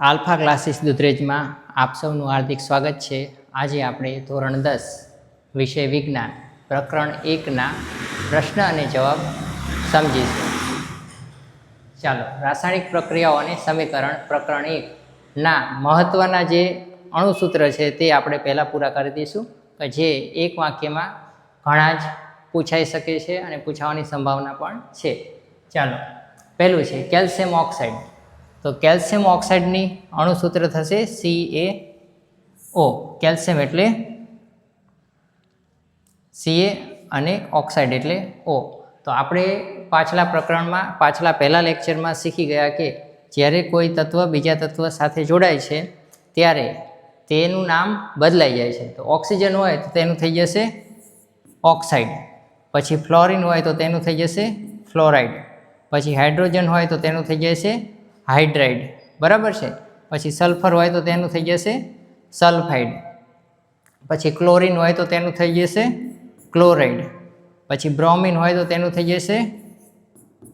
Alpha classes દુધરેજમાં આપ સૌનું હાર્દિક સ્વાગત છે। આજે આપણે ધોરણ 10 વિષય વિજ્ઞાન પ્રકરણ 1ના પ્રશ્ન અને જવાબ સમજીશું। ચાલો, રાસાયણિક પ્રક્રિયાઓ અને સમીકરણ પ્રકરણ 1ના મહત્વના જે અણુસૂત્ર છે તે આપણે પહેલાં પૂરા કરી દઈશું, કે જે એક વાક્યમાં ઘણા જ પૂછાઈ શકે છે અને પૂછાવાની સંભાવના પણ છે। ચાલો, પહેલું છે કેલ્શિયમ ઓક્સાઇડ। તો કેલ્શિયમ ઓક્સાઇડની અણુસૂત્ર થશે CaO। કેલ્શિયમ એટલે Ca અને ઓક્સાઇડ એટલે O। તો આપણે પહેલા લેક્ચરમાં શીખી ગયા કે જ્યારે કોઈ તત્વ બીજા તત્વ સાથે જોડાય છે ત્યારે તેનું નામ બદલાઈ જાય છે। તો ઓક્સિજન હોય તો તેનું થઈ જશે ઓક્સાઇડ, પછી ફ્લોરિન હોય તો તેનું થઈ જશે ફ્લોરાઇડ, પછી હાઇડ્રોજન હોય તો તેનું થઈ જશે હાઇડ્રાઇડ, બરાબર છે। પછી સલ્ફર હોય તો તેનું થઈ જશે સલ્ફાઇડ, પછી ક્લોરિન હોય તો તેનું થઈ જશે ક્લોરાઇડ, પછી બ્રોમિન હોય તો તેનું થઈ જશે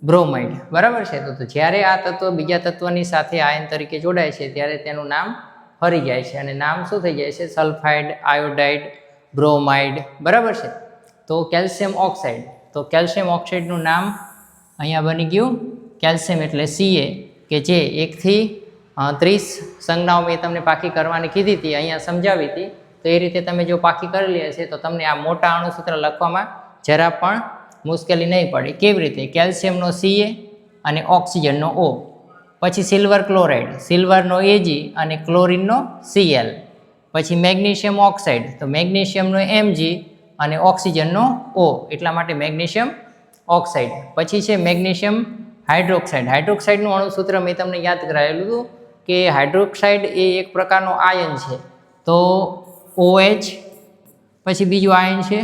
બ્રોમાઇડ, બરાબર છે। તો જ્યારે આ તત્વ બીજા તત્વની સાથે આયન તરીકે જોડાય છે ત્યારે તેનું નામ ફરી જાય છે અને નામ શું થઈ જાય છે? સલ્ફાઇડ, આયોડાઇડ, બ્રોમાઇડ, બરાબર છે। તો કેલ્શિયમ ઓક્સાઇડ, તો કેલ્શિયમ ઓક્સાઇડનું નામ અહીંયા બની ગયું કેલ્શિયમ એટલે Ca, કે જે 1 થી 30 સંજ્ઞાઓ મેં તમને પાકી કરવાની કીધી હતી, અહીંયા સમજાવી હતી। તો એ રીતે તમે જો પાકી કરેલી હશે તો તમને આ મોટા અણુસૂત્ર લખવામાં જરા પણ મુશ્કેલી નહીં પડે। કેવી રીતે? કેલ્શિયમનો Ca અને ઓક્સિજનનો O, પછી સિલ્વર ક્લોરાઇડ, સિલ્વરનો Ag અને ક્લોરિનનો Cl, પછી મેગ્નેશિયમ ઓક્સાઇડ, તો મેગ્નેશિયમનો Mg અને ઓક્સિજનનો O, એટલા માટે મેગ્નેશિયમ ઓક્સાઇડ। પછી છે મેગ્નેશિયમ હાઇડ્રોક્સાઇડ। હાઇડ્રોક્સાઇડનું અણુસૂત્ર મેં તમને યાદ કરાવેલું હતું કે હાઇડ્રોક્સાઇડ એ એક પ્રકારનો આયન છે। તો OH, પછી બીજું આયન છે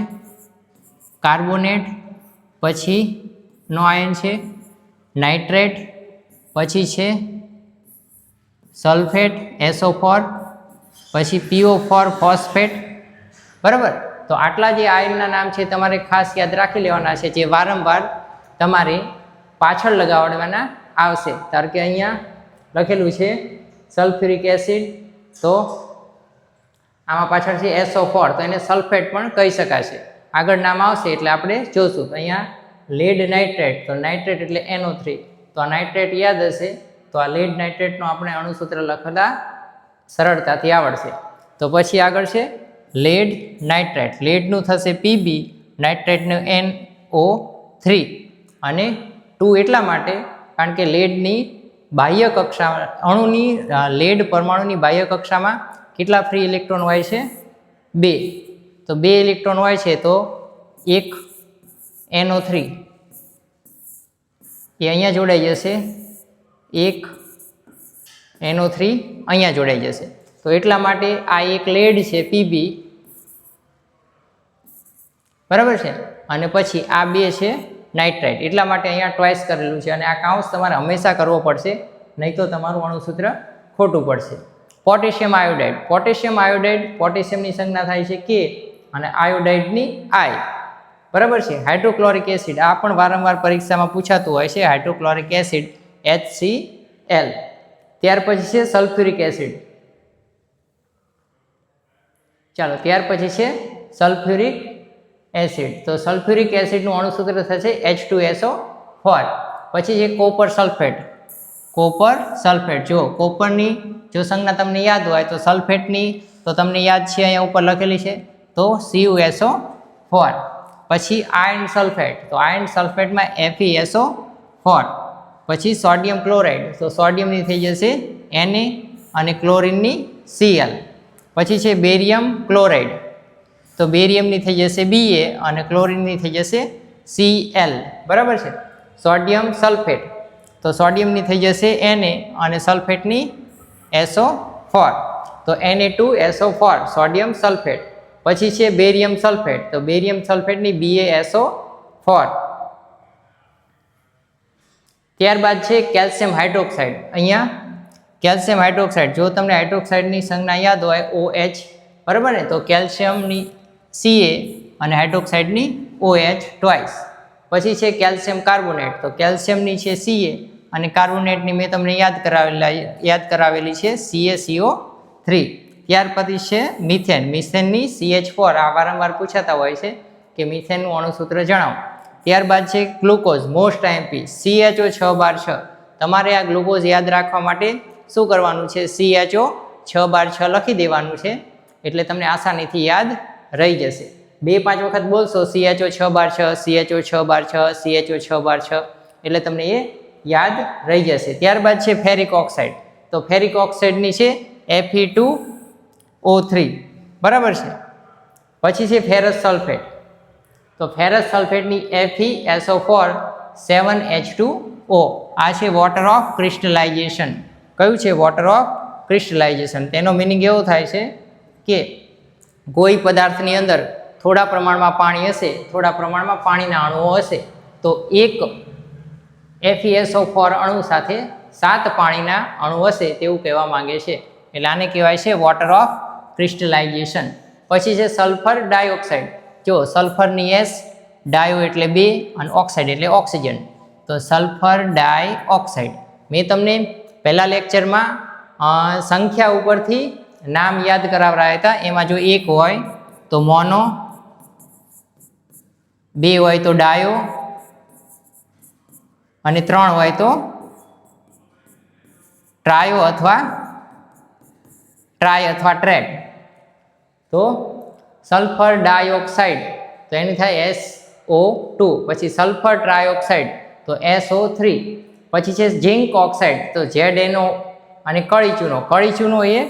કાર્બોનેટ, પછી નો આયન છે નાઇટ્રેટ, પછી છે સલ્ફેટ SO4, પછી PO4 ફોસ્ફેટ, બરાબર। તો આટલા જે આયનના નામ છે તમારે ખાસ યાદ રાખી લેવાના છે, જે વારંવાર તમારે પાછળ લગાવવાના આવશે। ધારો કે અહીંયા લખેલું છે સલ્ફ્યુરિક એસિડ, તો આમાં પાછળ છે SO4, તો એને સલ્ફેટ પણ કહી શકાશે। આગળ નામ આવશે એટલે આપણે જોશું। તો અહીંયા લેડ નાઇટ્રેટ, તો નાઇટ્રેટ એટલે NO3, તો આ નાઇટ્રેટ યાદ હશે તો આ લેડ નાઇટ્રેટનો આપણે અણુસૂત્ર લખતા સરળતાથી આવડશે। તો પછી આગળ છે લેડ નાઇટ્રેટ, લેડનું થશે Pb, નાઇટ્રેટનું NO3 અને 2 એટલા માટે કારણ કે લેડની બાહ્ય કક્ષા અણુની લેડ પરમાણુની બાહ્ય કક્ષામાં કેટલા ફ્રી ઇલેક્ટ્રોન હોય છે? 2। તો 2 ઇલેક્ટ્રોન હોય છે, તો એક NO3 એ અહીંયા જોડાઈ જશે, એક NO3 અહીંયા જોડાઈ જશે। તો એટલા માટે આ એક લેડ છે Pb, બરાબર છે, અને પછી આ 2 છે નાઇટ્રાઇટ, એટલા માટે અહીંયા ટ્વાઇસ કરેલું છે અને આ કાઉન્સ તમારે હંમેશા કરવો પડશે, નહીં તો તમારું અણુસૂત્ર ખોટું પડશે। પોટેશિયમ આયોડાઇડ, પોટેશિયમ આયોડાઇડ, પોટેશિયમની સંજ્ઞા થાય છે K અને આયોડાઇડની I, બરાબર છે। હાઇડ્રોક્લોરિક એસિડ, આ પણ વારંવાર પરીક્ષામાં પૂછાતું હોય છે, હાઇડ્રોક્લોરિક એસિડ HCl। ત્યાર પછી છે સલ્ફ્યુરિક એસિડ, ચાલો ત્યાર પછી છે સલ્ફ્યુરિક એસિડ, તો સલ્ફ્યુરિક એસિડનું અણુસૂત્ર થશે H2SO4। પછી છે કોપર સલ્ફેટ, કોપર સલ્ફેટ, જો કોપરની જો સંજ્ઞા તમને યાદ હોય તો સલ્ફેટની તો તમને યાદ છે અહીંયા ઉપર લખેલી છે, તો CuSO4। પછી આયર્ન સલ્ફેટ, તો આયર્ન સલ્ફેટમાં FeSO4। પછી સોડિયમ ક્લોરાઇડ, તો સોડિયમની થઈ જશે Na અને ક્લોરિનની Cl। પછી છે બેરિયમ ક્લોરાઇડ, તો બેરિયમની થઈ જશે Ba અને ક્લોરિનની થઈ જશે Cl, બરાબર છે। સોડિયમ સલ્ફેટ, તો સોડિયમની થઈ જશે Na અને સલ્ફેટની SO4, તો Na2SO4 સોડિયમ સલ્ફેટ। પછી છે બેરિયમ સલ્ફેટ, તો બેરિયમ સલ્ફેટની BaSO4। ત્યારબાદ છે કેલ્શિયમ હાઇડ્રોક્સાઇડ। અહીંયા કેલ્શિયમ હાઇડ્રોક્સાઇડ, જો તમને હાઇડ્રોક્સાઇડની સંજ્ઞા યાદ હોય OH, બરાબર ને, તો કેલ્શિયમની Ca અને હાઇડ્રોક્સાઇડની OH ટ્વાઇસ। પછી છે કેલ્શિયમ કાર્બોનેટ, તો કેલ્શિયમની છે Ca અને કાર્બોનેટની મેં તમને યાદ કરાવેલી છે CaCO3. ત્યાર પછી છે મિથેન. મિથેનની CH4 આ વારંવાર પૂછાતા હોય છે કે મિથેનનું અણુસૂત્ર જણાવો. ત્યારબાદ છે ગ્લુકોઝ, મોસ્ટ આઈએમપી CHO6 તમારે આ ગ્લુકોઝ યાદ રાખવા માટે શું કરવાનું છે? CHO6 લખી દેવાનું છે એટલે તમને આસાનીથી યાદ રહી જશે. 2-5 વખત બોલશો CHO6 CHO6 એટલે તમને એ યાદ રહી જશે. ત્યારબાદ છે ફેરિક ઓક્સાઇડ. તો ફેરિક ઓક્સાઇડની છે Fe2O3 બરાબર છે. પછી છે ફેરસ સલ્ફેટ. તો ફેરસ સલ્ફેટની FeSO4 7H2O. આ છે વોટર ઓફ ક્રિસ્ટલાઇઝેશન. કયું છે? Water of crystallisation. તેનો મિનિંગ એવો થાય છે કે કોઈ પદાર્થની અંદર થોડા પ્રમાણમાં પાણી હશે, થોડા પ્રમાણમાં પાણીના અણુઓ હશે, તો એક FeSO4 અણુ સાથે 7 પાણીના અણુ હશે તેવું કહેવા માંગે છે. એટલે આને કહેવાય છે વોટર ઓફ ક્રિસ્ટલાઇઝેશન. પછી છે સલ્ફર ડાયોક્સાઇડ. જો સલ્ફરની S, ડાયો એટલે 2 અને ઓક્સાઇડ એટલે ઓક્સિજન. તો સલ્ફર ડાયોક્સાઇડ મેં તમને પહેલા લેક્ચરમાં સંખ્યા ઉપરથી નામ યાદ કરાવરાયા હતા. એમાં જો 1 હોય તો મોનો, 2 હોય તો ડાયો અને 3 હોય તો ટ્રાયો અથવા ટ્રેટ. તો સલ્ફર ડાયોક્સાઇડ તો એની થાય SO2. પછી સલ્ફર ટ્રાયોક્સાઇડ તો SO3. પછી છે ઝિંક ઓક્સાઇડ તો ZNO અને કળીચૂનો. કળીચૂનો એ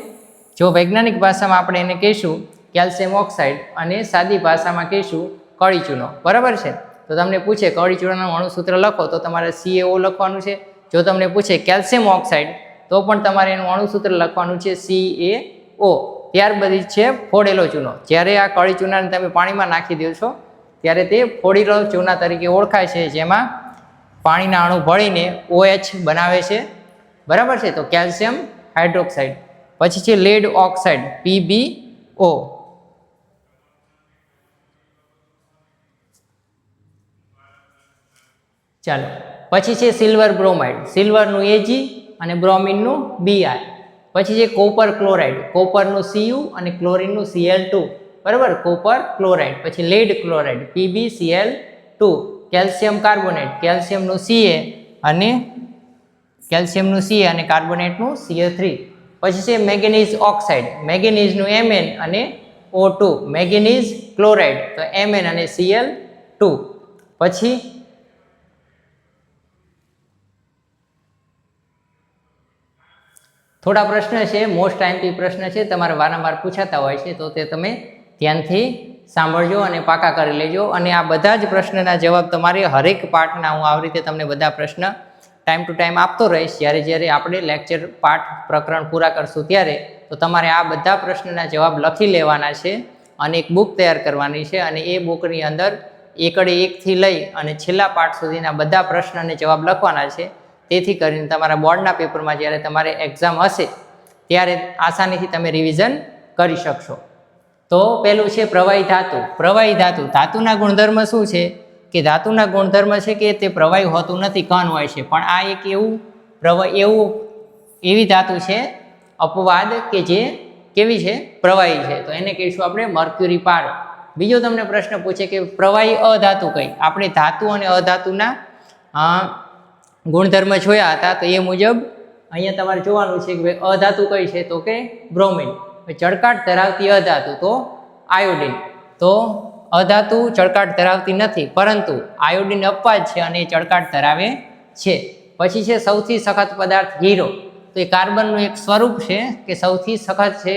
જો વૈજ્ઞાનિક ભાષામાં આપણે એને કહીશું કેલ્શિયમ ઓક્સાઇડ અને સાદી ભાષામાં કહીશું કળીચૂનો. બરાબર છે. તો તમને પૂછે કળીચૂનાનું અણુસૂત્ર લખો તો તમારે CaO લખવાનું છે. જો તમને પૂછે કેલ્શિયમ ઓક્સાઇડ તો પણ તમારે એનું અણુસૂત્ર લખવાનું છે CaO. ત્યારબાદ છે ફોડેલો ચૂનો. જ્યારે આ કળી ચૂનાને તમે પાણીમાં નાખી દો છો ત્યારે તે ફોડેલો ચૂના તરીકે ઓળખાય છે, જેમાં પાણીના અણુ ભળીને OH બનાવે છે. બરાબર છે. તો કેલ્શિયમ હાઇડ્રોક્સાઇડ. પછી છે લેડ ઓક્સાઇડ PbO. ચાલો પછી છે સિલ્વર બ્રોમાઇડ. સિલ્વરનું Ag અને બ્રોમિનનું Br. પછી છે કોપર ક્લોરાઇડ. કોપરનું Cu અને ક્લોરીનનું Cl2. બરાબર, કોપર ક્લોરાઇડ. પછી lead chloride PbCl2. Calcium carbonate. કેલ્શિયમનું Ca અને કાર્બોનેટનું Ca3. પછી છે મેંગેનીઝ ઓક્સાઇડ. મેંગેનીઝનું Mn અને O2. મેંગેનીઝ ક્લોરાઇડ તો Mn અને Cl2. પછી થોડા પ્રશ્ન છે, મોસ્ટ આઈએમપી પ્રશ્ન છે, તમારે વારંવાર પૂછાતા હોય છે, તો તે તમે ધ્યાનથી સાંભળજો અને પાકા કરી લેજો. અને આ બધા જ પ્રશ્નના જવાબ તમારે હરેક પાઠના હું આવી રીતે તમને બધા પ્રશ્ન ટાઈમ ટુ ટાઈમ આપતો રહીશ. જ્યારે આપણે લેક્ચર પાઠ પ્રકરણ પૂરા કરશું ત્યારે તો તમારે આ બધા પ્રશ્નના જવાબ લખી લેવાના છે અને એક બુક તૈયાર કરવાની છે. અને એ બુકની અંદર એકડે 1 થી લઈ અને છેલ્લા પાઠ સુધીના બધા પ્રશ્ન અને જવાબ લખવાના છે. તેથી કરીને તમારા બોર્ડના પેપરમાં જ્યારે તમારે એક્ઝામ હશે ત્યારે આસાનીથી તમે રિવિઝન કરી શકશો. તો પહેલું છે પ્રવાહી ધાતુ. પ્રવાહી ધાતુ, ધાતુના ગુણધર્મ શું છે કે ધાતુના ગુણધર્મ છે કે તે પ્રવાહી હોતું નથી, કણ હોય છે. પણ આ એક એવી ધાતુ છે અપવાદ કે જે કેવી છે? પ્રવાહી છે. તો એને કહીશું આપણે મર્ક્યુરી પારો. બીજો તમને પ્રશ્ન પૂછે કે પ્રવાહી અધાતુ કઈ? આપણે ધાતુ અને અધાતુના ગુણધર્મ જોયા હતા, તો એ મુજબ અહીંયા તમારે જોવાનું છે કે ભાઈ અધાતુ કઈ છે? તો કે બ્રોમિન. ચળકાટ ધરાવતી અધાતુ તો આયોડિન. તો અધાતુ ચળકાટ ધરાવતી નથી, પરંતુ આયોડિન અપવાદ છે અને એ ચળકાટ ધરાવે છે. પછી છે સૌથી સખત પદાર્થ હીરો. તો એ કાર્બનનું એક સ્વરૂપ છે કે સૌથી સખત છે.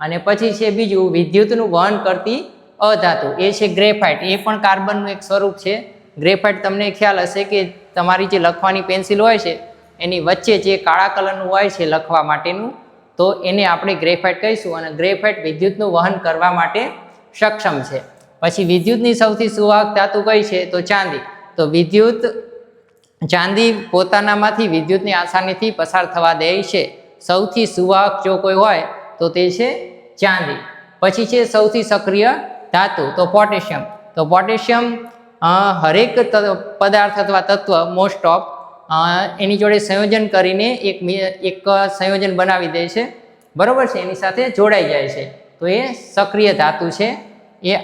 અને પછી છે બીજું વિદ્યુતનું વહન કરતી અધાતુ, એ છે ગ્રેફાઇટ. એ પણ કાર્બનનું એક સ્વરૂપ છે. ગ્રેફાઇટ તમને ખ્યાલ હશે કે તમારી જે લખવાની પેન્સિલ હોય છે એની વચ્ચે જે કાળા કલરનું હોય છે લખવા માટેનું, તો એને આપણે ગ્રેફાઇટ કહીશું. અને ગ્રેફાઇટ વિદ્યુતનું વહન કરવા માટે સક્ષમ છે. પછી વિદ્યુતની સૌથી સુવાહક ધાતુ કઈ છે? તો ચાંદી. તો ચાંદી પોતાનામાંથી વિદ્યુતની આસાનીથી પસાર થવા દે છે. સૌથી સુવાહક જો કોઈ હોય તો તે છે ચાંદી. પછી છે સૌથી સક્રિય ધાતુ તો પોટેશિયમ. તો પોટેશિયમ હરેક પદાર્થ અથવા તત્વ મોસ્ટ ઓફ એની જોડે સંયોજન કરીને એક સંયોજન બનાવી દે છે, બરાબર છે, એની સાથે જોડાઈ જાય છે, તો એ સક્રિય ધાતુ છે, એ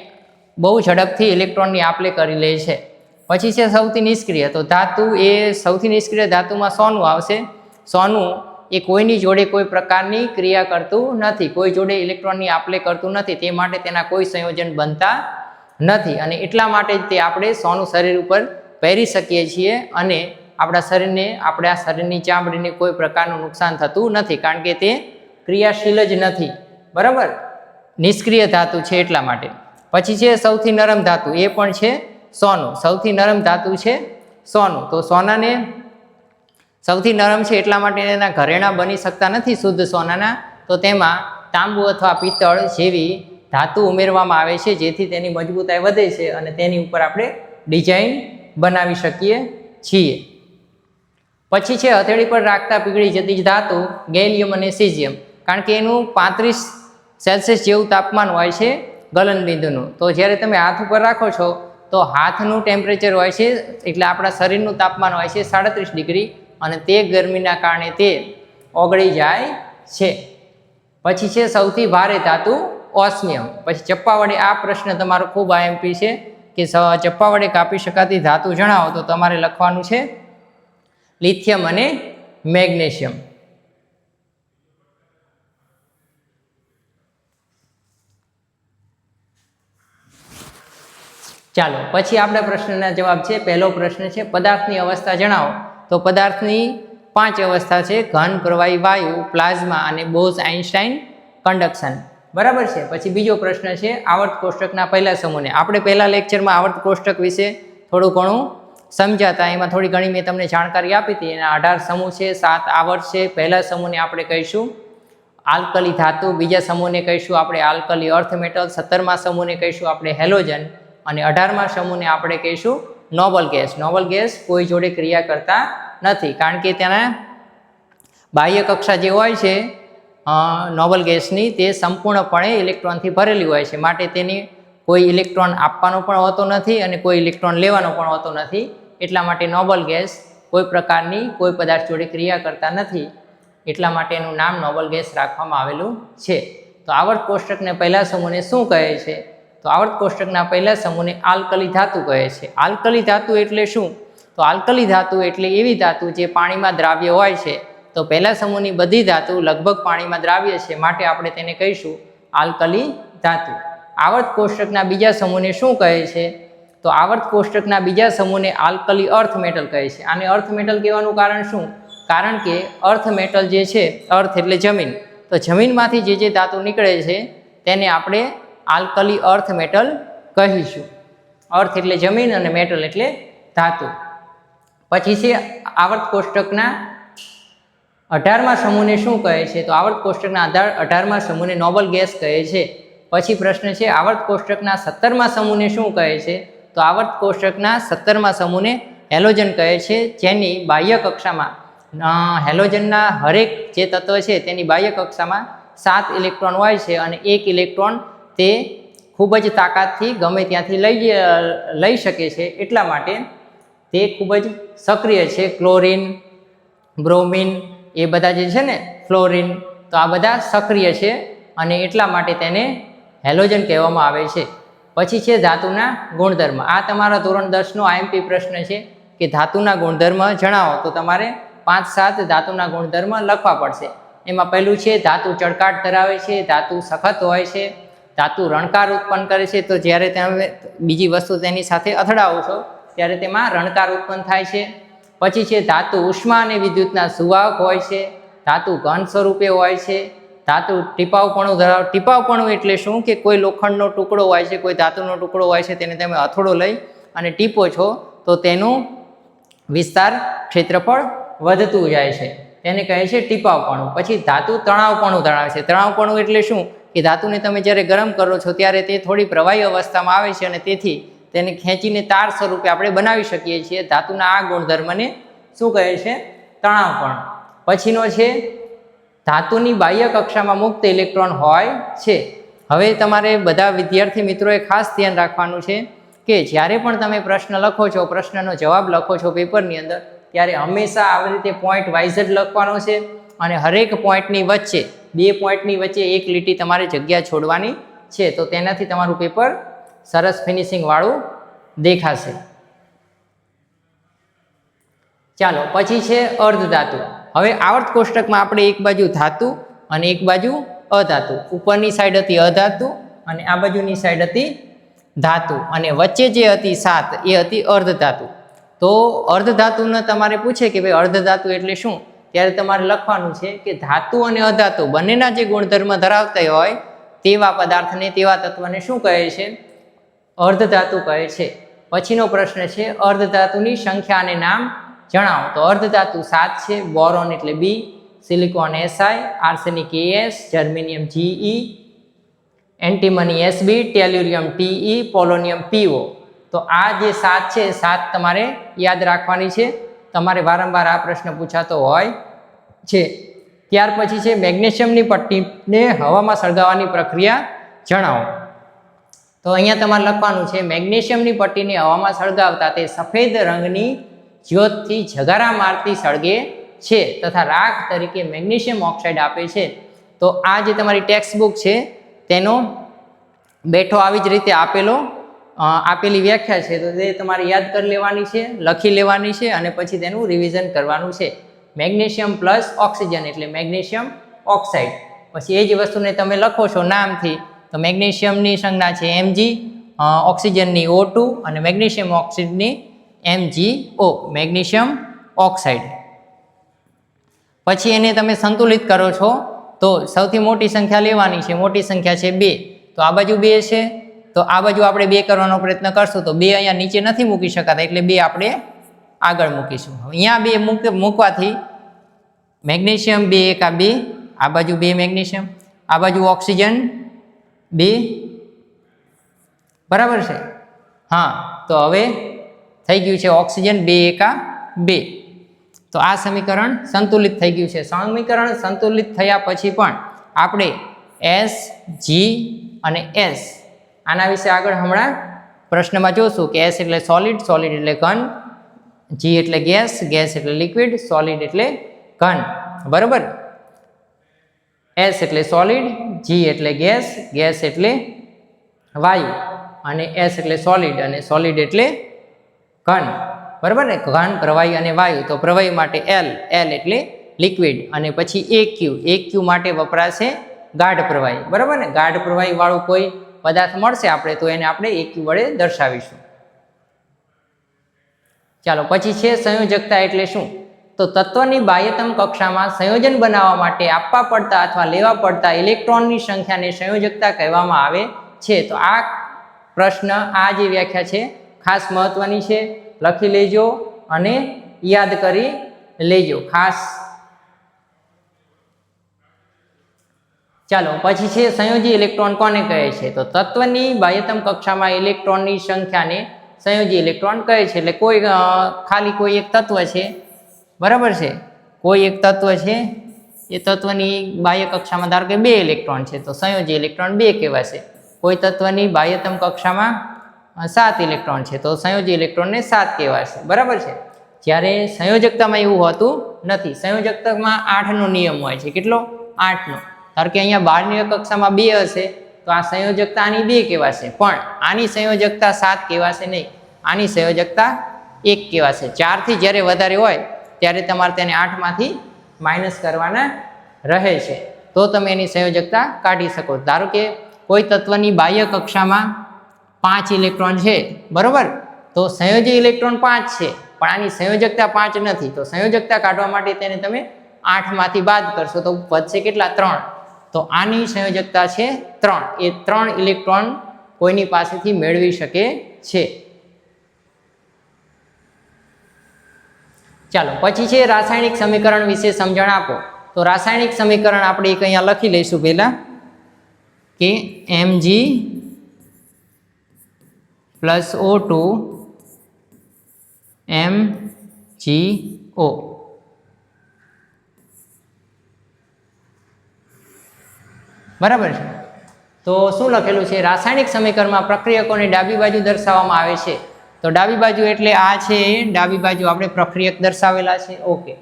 બહુ ઝડપથી ઇલેક્ટ્રોનની આપ લે કરી લે છે. પછી છે સૌથી નિષ્ક્રિય, તો ધાતુ એ સૌથી નિષ્ક્રિય ધાતુમાં સોનું આવશે. સોનું એ કોઈની જોડે કોઈ પ્રકારની ક્રિયા કરતું નથી, કોઈ જોડે ઇલેક્ટ્રોનની આપ લે કરતું નથી, તે માટે તેના કોઈ સંયોજન બનતા નથી, અને એટલા માટે જ તે આપણે સોનું શરીર ઉપર પહેરી શકીએ છીએ અને આપણા શરીરની ચામડીને કોઈ પ્રકારનું નુકસાન થતું નથી, કારણ કે તે ક્રિયાશીલ જ નથી, બરાબર, નિષ્ક્રિય ધાતુ છે એટલા માટે. પછી છે સૌથી નરમ ધાતુ, એ પણ છે સોનું. સૌથી નરમ ધાતુ છે સોનું. તો સોનાને સૌથી નરમ છે એટલા માટે એના ઘરેણાં બની શકતા નથી શુદ્ધ સોનાના, તો તેમાં તાંબુ અથવા પિત્તળ જેવી ધાતુ ઉમેરવામાં આવે છે, જેથી તેની મજબૂતાઈ વધે છે અને તેની ઉપર આપણે ડિઝાઇન બનાવી શકીએ છીએ. પછી છે હથેળી પર રાખતા પીગળી જતી ધાતુ ગેલિયમ અને સીઝિયમ, કારણ કે એનું 35 સેલ્સિયસ જેવું તાપમાન હોય છે ગલનબિંદુનું. તો જ્યારે તમે હાથ ઉપર રાખો છો તો હાથનું ટેમ્પરેચર હોય છે, એટલે આપણા શરીરનું તાપમાન હોય છે 37 ડિગ્રી, અને તે ગરમીના કારણે તે ઓગળી જાય છે. પછી છે સૌથી ભારે ધાતુ ઓસ્મિયમ. પછી ચપ્પા વડે, આ પ્રશ્ન તમારો ખૂબ આઈએમપી છે કે ચપ્પા વડે કાપી શકાતી ધાતુ જણાવો, તો તમારે લખવાનું છે લિથિયમ અને મેગ્નેશિયમ. ચાલો પછી આપણે પ્રશ્નના જવાબ છે. પહેલો પ્રશ્ન છે પદાર્થની અવસ્થા જણાવો, તો પદાર્થની 5 અવસ્થા છે: ઘન, પ્રવાહી, વાયુ, પ્લાઝ્મા અને બોઝ-આઇન્સ્ટાઇન કંડક્શન, બરાબર છે. પછી બીજો પ્રશ્ન છે આવર્ત કોષ્ટકના પહેલા સમૂહને. આપણે પહેલા લેક્ચરમાં આવર્ત કોષ્ટક વિશે થોડું ઘણું સમજાતા, એમાં થોડી ઘણી મેં તમને જાણકારી આપી હતી. એના 18 સમૂહ છે, 7 આવર્ત છે. પહેલા સમૂહને આપણે કહીશું આલ્કલી ધાતુ, બીજા સમૂહને કહીશું આપણે આલ્કલી અર્થ મેટલ, 17મા સમૂહને કહીશું આપણે હેલોજન, અને 18મા સમૂહને આપણે કહીશું નોબલ ગેસ. નોબલ ગેસ કોઈ જોડે ક્રિયા કરતા નથી, કારણ કે તેના બાહ્ય કક્ષા જે હોય છે નોબલ ગેસની, તે સંપૂર્ણપણે ઇલેક્ટ્રોનથી ભરેલી હોય છે, માટે તેની કોઈ ઇલેક્ટ્રોન આપવાનો પણ હોતો નથી અને કોઈ ઇલેક્ટ્રોન લેવાનો પણ હોતો નથી. એટલા માટે નોબલ ગેસ કોઈ પ્રકારની કોઈ પદાર્થ જોડે ક્રિયા કરતા નથી, એટલા માટે એનું નામ નોબલ ગેસ રાખવામાં આવેલું છે. તો આવર્ત કોષ્ટકને પહેલા સમૂહને શું કહે છે? તો આવર્ત કોષ્ટકના પહેલા સમૂહને આલ્કલી ધાતુ કહે છે. આલ્કલી ધાતુ એટલે શું? તો આલ્કલી ધાતુ એટલે એવી ધાતુ જે પાણીમાં દ્રાવ્ય હોય છે. તો પહેલા સમૂહની બધી ધાતુ લગભગ પાણીમાં દ્રાવ્ય છે, માટે આપણે તેને કહીશું આલ્કલી ધાતુ. આવર્ત કોષ્ટકના બીજા સમૂહને શું કહે છે? તો આવર્ત કોષ્ટકના બીજા સમૂહને આલ્કલી અર્થ મેટલ કહે છે. આને અર્થ મેટલ કહેવાનું કારણ શું? કારણ કે અર્થ મેટલ જે છે, અર્થ એટલે જમીન, તો જમીનમાંથી જે ધાતુ નીકળે છે તેને આપણે આલ્કલી અર્થ મેટલ કહીશું. અર્થ એટલે જમીન અને મેટલ એટલે ધાતુ. પછી છે આવર્ત કોષ્ટકના 18મા સમૂહને શું કહે છે? તો આવર્ત કોષ્ટકના 18મા સમૂહને નોબલ ગેસ કહે છે. પછી પ્રશ્ન છે આવર્ત કોષ્ટકના 17મા સમૂહને શું કહે છે? તો આવર્ત કોષ્ટકના 17મા સમૂહને હેલોજન કહે છે, જેની બાહ્ય કક્ષામાં હેલોજનના હરેક જે તત્વ છે તેની બાહ્ય કક્ષામાં 7 ઇલેક્ટ્રોન હોય છે, અને 1 ઇલેક્ટ્રોન તે ખૂબ જ તાકાતથી ગમે ત્યાંથી લઈ શકે છે, એટલા માટે તે ખૂબ જ સક્રિય છે. ક્લોરિન, બ્રોમિન, એ બધા જે છે ને, ફ્લોરિન, તો આ બધા સક્રિય છે અને એટલા માટે તેને હેલોજન કહેવામાં આવે છે. પછી છે ધાતુના ગુણધર્મ. આ તમારા ધોરણ 10નો આઈએમપી પ્રશ્ન છે કે ધાતુના ગુણધર્મ જણાવો, તો તમારે 5-7 ધાતુના ગુણધર્મ લખવા પડશે. એમાં પહેલું છે ધાતુ ચળકાટ ધરાવે છે, ધાતુ સખત હોય છે, ધાતુ રણકાર ઉત્પન્ન કરે છે. તો જ્યારે તમે બીજી વસ્તુ તેની સાથે અથડાવો છો ત્યારે તેમાં રણકાર ઉત્પન્ન થાય છે. પછી છે ધાતુ ઉષ્મા અને વિદ્યુતના સુવાહક હોય છે, ધાતુ ઘન સ્વરૂપે હોય છે, ધાતુ ટીપાવપણું ધરાવે. ટીપાવપણું એટલે શું? કે કોઈ લોખંડનો ટુકડો હોય છે, કોઈ ધાતુનો ટુકડો હોય છે, તેને તમે હથોડો લઈ અને ટીપો છો તો તેનું વિસ્તાર, ક્ષેત્રફળ વધતું જાય છે, તેને કહે છે ટીપાવપણું. પછી ધાતુ તણાવપણું ધરાવે છે. તણાવપણું એટલે શું? કે ધાતુને તમે જ્યારે ગરમ કરો છો ત્યારે તે થોડી પ્રવાહી અવસ્થામાં આવે છે, અને તેથી તેને ખેંચીને તાર સ્વરૂપે આપણે બનાવી શકીએ છીએ. ધાતુના આ ગુણધર્મને શું કહે છે? તણાવપણ. પછીનો છે ધાતુની બાહ્ય કક્ષામાં મુક્ત ઇલેક્ટ્રોન હોય છે. હવે તમારે બધા વિદ્યાર્થી મિત્રોએ ખાસ ધ્યાન રાખવાનું છે કે જ્યારે પણ તમે પ્રશ્ન લખો છો, પ્રશ્નનો જવાબ લખો છો પેપરની અંદર, ત્યારે હંમેશા આવી રીતે પોઈન્ટ વાઇઝ જ લખવાનો છે અને હરેક પોઈન્ટની વચ્ચે 2 પોઈન્ટની વચ્ચે એક લીટી તમારે જગ્યા છોડવાની છે, તો તેનાથી તમારું પેપર સરસ ફિનિશિંગ વાળું દેખાશે. ચાલો પછી છે અર્ધધાતુ. હવે આવર્ત કોષ્ટકમાં આપણે એક બાજુ ધાતુ અને એક બાજુ અધાતુ, ઉપરની સાઈડ હતી અધાતુ અને આ બાજુની સાઈડ હતી ધાતુ અને વચ્ચે જે હતી 7 એ હતી અર્ધધાતુ. તો અર્ધધાતુને તમારે પૂછે કે ભાઈ અર્ધધાતુ એટલે શું, ત્યારે તમારે લખવાનું છે કે ધાતુ અને અધાતુ બંનેના જે ગુણધર્મ ધરાવતા હોય તેવા પદાર્થને તેવા તત્વને શું કહે છે, અર્ધધાતુ કહે છે. પછીનો પ્રશ્ન છે અર્ધધાતુની સંખ્યા અને નામ જણાવો. તો અર્ધધાતુ 7 છે, બોરોન એટલે B, silicon Si, arsenic As, germanium Ge, antimony Sb, ટેલ્યુરિયમ Te, polonium Po. તો આ જે 7 છે 7 તમારે યાદ રાખવાની છે, તમારે વારંવાર આ પ્રશ્ન પૂછાતો હોય છે. ત્યાર પછી છે મેગ્નેશિયમની પટ્ટીને હવામાં સળગાવવાની પ્રક્રિયા જણાવો. તો અહીંયા તમારે લખવાનું છે મેગ્નેશિયમની પટ્ટીને હવામાં સળગાવતા તે સફેદ રંગની જ્યોતથી ઝગારા મારતી સળગે છે તથા રાખ તરીકે મેગ્નેશિયમ ઓક્સાઇડ આપે છે. તો આ જે તમારી ટેક્સ્ટ બુક છે તેનો બેઠો આવી જ રીતે આપેલી વ્યાખ્યા છે, તો તે તમારે યાદ કરી લેવાની છે, લખી લેવાની છે અને પછી તેનું રિવિઝન કરવાનું છે. મેગ્નેશિયમ પ્લસ ઓક્સિજન એટલે મેગ્નેશિયમ ઓક્સાઇડ. પછી એ જ વસ્તુને તમે લખો છો નામથી, તો મેગ્નેશિયમની સંજ્ઞા છે Mg, ઓક્સિજનની O2 અને મેગ્નેશિયમ ઓક્સાઇડની MgO, મેગ્નેશિયમ ઓક્સાઇડ. પછી એને તમે સંતુલિત કરો છો તો સૌથી મોટી સંખ્યા લેવાની છે, મોટી સંખ્યા છે 2, તો આ બાજુ 2 છે, તો આ બાજુ આપણે 2 કરવાનો પ્રયત્ન કરશું તો 2 અહીંયા નીચે નથી મૂકી શકાતા એટલે 2 આપણે આગળ મૂકીશું. અહીંયા 2 મૂકવાથી મેગ્નેશિયમ 2 એકા 2, આ બાજુ 2 મેગ્નેશિયમ, આ બાજુ ઓક્સિજન 2, બરાબર છે. હા, તો હવે થઈ ગયું છે ઓક્સિજન 2 એકા 2. તો આ સમીકરણ સંતુલિત થઈ ગયું છે. સમીકરણ સંતુલિત થયા પછી પણ આપણે S, G અને S આના વિશે આગળ હમણાં પ્રશ્નમાં જોશું કે S એટલે સોલિડ, સોલિડ એટલે ઘન, G એટલે ગેસ, ગેસ એટલે લિક્વિડ, સોલિડ એટલે ઘન. બરાબર, S એટલે સોલિડ, G એટલે ગેસ, ગેસ એટલે વાયુ અને S એટલે સોલિડ અને સોલિડ એટલે ઘન. બરાબર ને, ઘન, પ્રવાહી અને વાયુ. તો પ્રવાહી માટે L, L એટલે લિક્વિડ અને પછી AQ માટે વપરાશે ગાઢ પ્રવાહી. બરાબર ને, ગાઢ પ્રવાહી વાળું કોઈ પદાર્થ મળશે આપણે તો એને આપણે AQ વડે દર્શાવીશું. ચાલો પછી છે સંયોજકતા એટલે શું. તો તત્વની બાહ્યતમ કક્ષામાં સંયોજન બનાવવા માટે આપવા પડતા અથવા લેવા પડતા ઇલેક્ટ્રોનની સંખ્યાને સંયોજકતા કહેવામાં આવે છે. તો આ પ્રશ્ન, આ જે વ્યાખ્યા છે ખાસ મહત્વની છે, લખી લેજો અને યાદ કરી લેજો ખાસ. ચાલો પછી છે સંયોજી ઇલેક્ટ્રોન કોને કહે છે. તો તત્વની બાહ્યતમ કક્ષામાં ઇલેક્ટ્રોનની સંખ્યાને સંયોજી ઇલેક્ટ્રોન કહે છે. એટલે ખાલી કોઈ એક તત્વ છે, બરાબર છે, કોઈ એક તત્વ છે, એ તત્વની બાહ્ય કક્ષામાં ધારો કે 2 ઇલેક્ટ્રોન છે તો સંયોજી ઇલેક્ટ્રોન 2 કહેવાશે. કોઈ તત્વની બાહ્યતમ કક્ષામાં 7 ઇલેક્ટ્રોન છે તો સંયોજી ઇલેક્ટ્રોનને 7 કહેવાશે. બરાબર છે. જ્યારે સંયોજકતામાં એવું હોતું નથી. સંયોજકતામાં 8નો નિયમ હોય છે. કેટલો? 8નો. ધારો કે અહીંયા બાહ્ય કક્ષામાં 2 હશે તો આ સંયોજકતા આની 2 કહેવાશે, પણ આની સંયોજકતા 7 કહેવાશે નહીં, આની સંયોજકતા 1 કહેવાશે. 4 થી જ્યારે વધારે હોય ત્યારે તમારે તેને 8 માંથી માઇનસ કરવાના રહે છે, તો તમે એની સંયોજકતા કાઢી શકો. ધારો કે કોઈ તત્વની બાહ્ય કક્ષામાં 5 ઇલેક્ટ્રોન છે, બરોબર, તો સંયોજી ઇલેક્ટ્રોન 5 છે પણ આની સંયોજકતા 5 નથી, તો સંયોજકતા કાઢવા માટે તેને તમે 8 માંથી બાદ કરશો તો વધશે કેટલા? 3. તો આની સંયોજકતા છે 3. એ 3 ઇલેક્ટ્રોન કોઈની પાસેથી મેળવી શકે છે. ચાલો પછી છે રાસાયણિક સમીકરણ વિશે સમજણ આપો. તો રાસાયણિક સમીકરણ આપણે એક અહીંયા લખી લઈશું પહેલા કે Mg પ્લસ O2 MgO. બરાબર છે. તો શું લખેલું છે? રાસાયણિક સમીકરણમાં પ્રક્રિયકોને ડાબી બાજુ દર્શાવવામાં આવે છે તો ડાબી બાજુ એટલે આ છે ડાબી બાજુ આપણે પ્રક્રિયક દર્શાવેલા છે. ઓકે,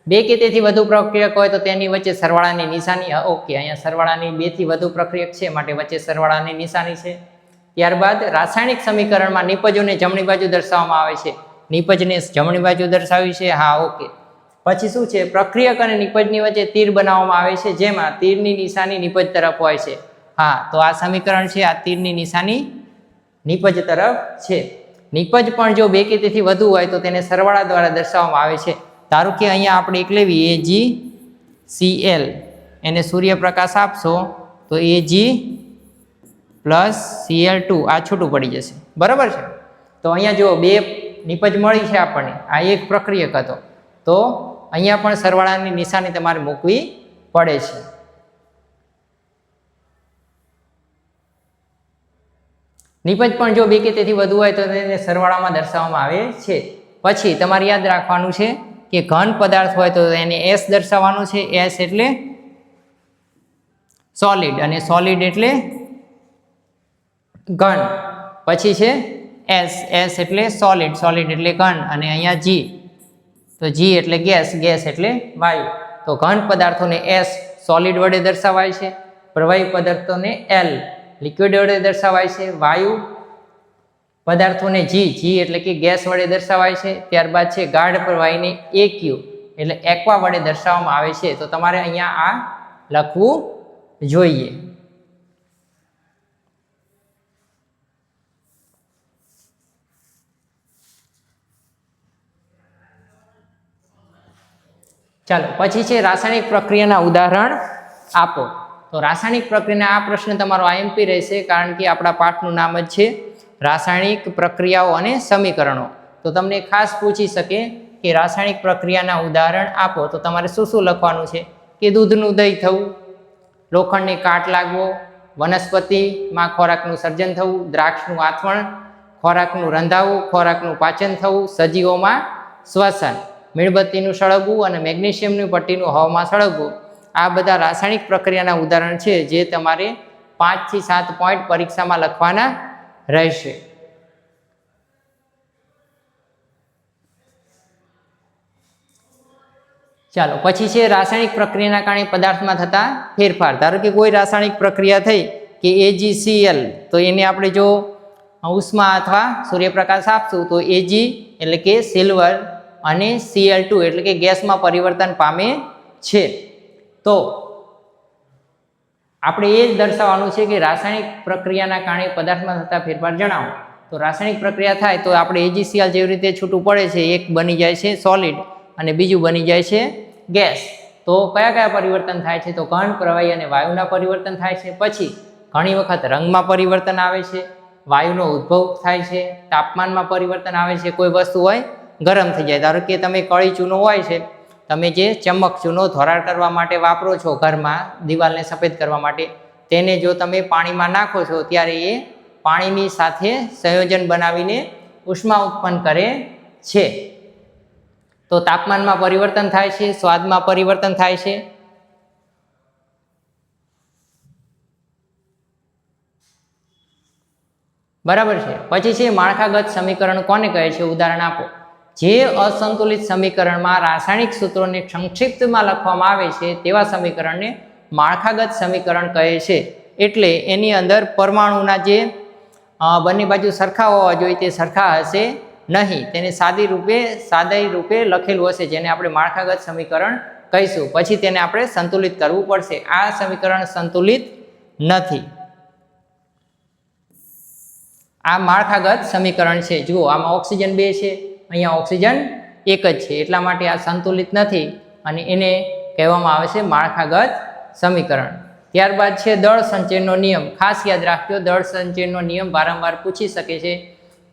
બે કે તેથી વધુ પ્રક્રિયક હોય તો તેની વચ્ચે સરવાળાની નિશાની. ઓકે, અહીંયા સરવાળાની બે થી વધુ પ્રક્રિયક છે માટે વચ્ચે સરવાળાની નિશાની છે. ત્યારબાદ રાસાયણિક સમીકરણમાં નિપજોને જમણી બાજુ દર્શાવવામાં આવે છે. નિપજને જમણી બાજુ દર્શાવી છે. હા, ઓકે. પછી શું છે, પ્રક્રિયક અને નિપજની વચ્ચે તીર બનાવવામાં આવે છે, જેમાં તીરની નિશાની નિપજ તરફ હોય છે. હા, તો આ સમીકરણ છે, આ તીરની નિશાની નિપજ તરફ છે. નિપજ પણ જો બે કે તેથી વધુ હોય તો તેને સરવાળા દ્વારા દર્શાવવામાં આવે છે. ધારો કે અહીંયા આપણે એક લેવી AgCl, એને સૂર્યપ્રકાશ આપશો તો Ag પ્લસ Cl2 આ છૂટું પડી જશે. બરાબર છે. તો અહીંયા જો બે નિપજ મળી છે આપણને, આ એક પ્રક્રિયક હતો, તો અહીંયા પણ સરવાળાની નિશાની તમારે મૂકવી પડે છે. નિપજ પણ જો બે કે તેથી વધુ હોય તો તેને સરવાળામાં દર્શાવવામાં આવે છે. પછી તમારે યાદ રાખવાનું છે કે ઘન પદાર્થ હોય તો એને S દર્શાવવાનું છે. S એટલે સોલિડ અને સોલિડ એટલે ઘન. પછી છે S એટલે સોલિડ, સોલિડ એટલે ઘન, અને અહીંયા G, તો G એટલે ગેસ, ગેસ એટલે વાયુ. તો ઘન પદાર્થોને S સોલિડ વડે દર્શાવાય છે, પ્રવાહી પદાર્થોને L લિક્વિડ વડે દર્શાવાય છે, વાયુ પદાર્થોને G એટલે કે ગેસ વડે દર્શાવાય છે. ત્યારબાદ છે ગાઢ પ્રવાહીને AQ એટલે એક્વા વડે દર્શાવવામાં આવે છે. તો તમારે અહીંયા આ લખવું જોઈએ. ચાલો, પછી છે રાસાયણિક પ્રક્રિયાના ઉદાહરણ આપો. તો રાસાયણિક પ્રક્રિયાના આ પ્રશ્ન તમારો IMP રહેશે, કારણ કે આપણા પાઠનું નામ જ છે રાસાયણિક પ્રક્રિયાઓ અને સમીકરણો. તો તમને ખાસ પૂછી શકે કે રાસાયણિક પ્રક્રિયાના ઉદાહરણ આપો, તો તમારે શું શું લખવાનું છે કે દૂધનું દહીં થવું, લોખંડને કાટ લાગવો, વનસ્પતિમાં ખોરાકનું સર્જન થવું, દ્રાક્ષનું આથવણ, ખોરાકનું રંધાવું, ખોરાકનું પાચન થવું, સજીવોમાં શ્વસન, મીણબત્તીનું સળગવું અને મેગ્નેશિયમની પટ્ટીનું હવામાં સળગવું. આ બધા રાસાયણિક પ્રક્રિયાના ઉદાહરણ છે જે તમારે 5 થી 7 પોઈન્ટ પરીક્ષામાં લખવાના રહેશે. ચાલો, પછી છે રાસાયણિક પ્રક્રિયાના કારણે પદાર્થમાં થતા ફેરફાર. ધારો કે કોઈ રાસાયણિક પ્રક્રિયા થઈ કે AgCl, તો એને આપણે જો ઉષ્મા અથવા સૂર્યપ્રકાશ આપશું તો Ag એટલે કે સિલ્વર અને Cl2 એટલે કે ગેસમાં પરિવર્તન પામે છે. તો આપણે એ જ દર્શાવવાનું છે કે રાસાયણિક પ્રક્રિયાના કારણે પદાર્થમાં થતા ફેરફાર જણાવો. તો રાસાયણિક પ્રક્રિયા થાય તો આપણે AgCl જેવી રીતે છૂટું પડે છે, એક બની જાય છે સોલિડ અને બીજું બની જાય છે ગેસ. તો કયા કયા પરિવર્તન થાય છે? તો ઘન, પ્રવાહી અને વાયુના પરિવર્તન થાય છે. પછી ઘણી વખત રંગમાં પરિવર્તન આવે છે, વાયુનો ઉદ્ભવ થાય છે, તાપમાનમાં પરિવર્તન આવે છે. કોઈ વસ્તુ હોય ગરમ થઈ જાય, ધારો કે તમે કળી ચૂનો હોય છે, તમે જે ચમક ચૂનો ધોરાડ કરવા માટે વાપરો છો ઘરમાં દિવાલને સફેદ કરવા માટે, તેને જો તમે પાણીમાં નાખો છો ત્યારે એ પાણીની સાથે સંયોજન બનાવીને ઉષ્મા ઉત્પન્ન કરે છે. તો તાપમાનમાં પરિવર્તન થાય છે, સ્વાદમાં પરિવર્તન થાય છે. બરાબર છે. પછી છે માળખાગત સમીકરણ કોને કહે છે? ઉદાહરણ આપો. જે અસંતુલિત સમીકરણમાં રાસાયણિક સૂત્રોને સંક્ષિપ્તમાં લખવામાં આવે છે તેવા સમીકરણને માળખાગત સમીકરણ કહે છે. એટલે એની અંદર પરમાણુના જે બંને બાજુ સરખા હોવા જોઈએ તે સરખા હશે નહીં, તેને સાદી રૂપે લખેલું હશે, જેને આપણે માળખાગત સમીકરણ કહીશું. પછી તેને આપણે સંતુલિત કરવું પડશે. આ સમીકરણ સંતુલિત નથી. આ માળખાગત સમીકરણ છે. જુઓ, આમાં ઓક્સિજન 2 છે, અહીંયા ઓક્સિજન 1 જ છે, એટલા માટે આ સંતુલિત નથી અને એને કહેવામાં આવે છે માળખાગત સમીકરણ. ત્યારબાદ છે દળ સંચયનો નિયમ. ખાસ યાદ રાખજો, દળ સંચયનો નિયમ વારંવાર પૂછી શકે છે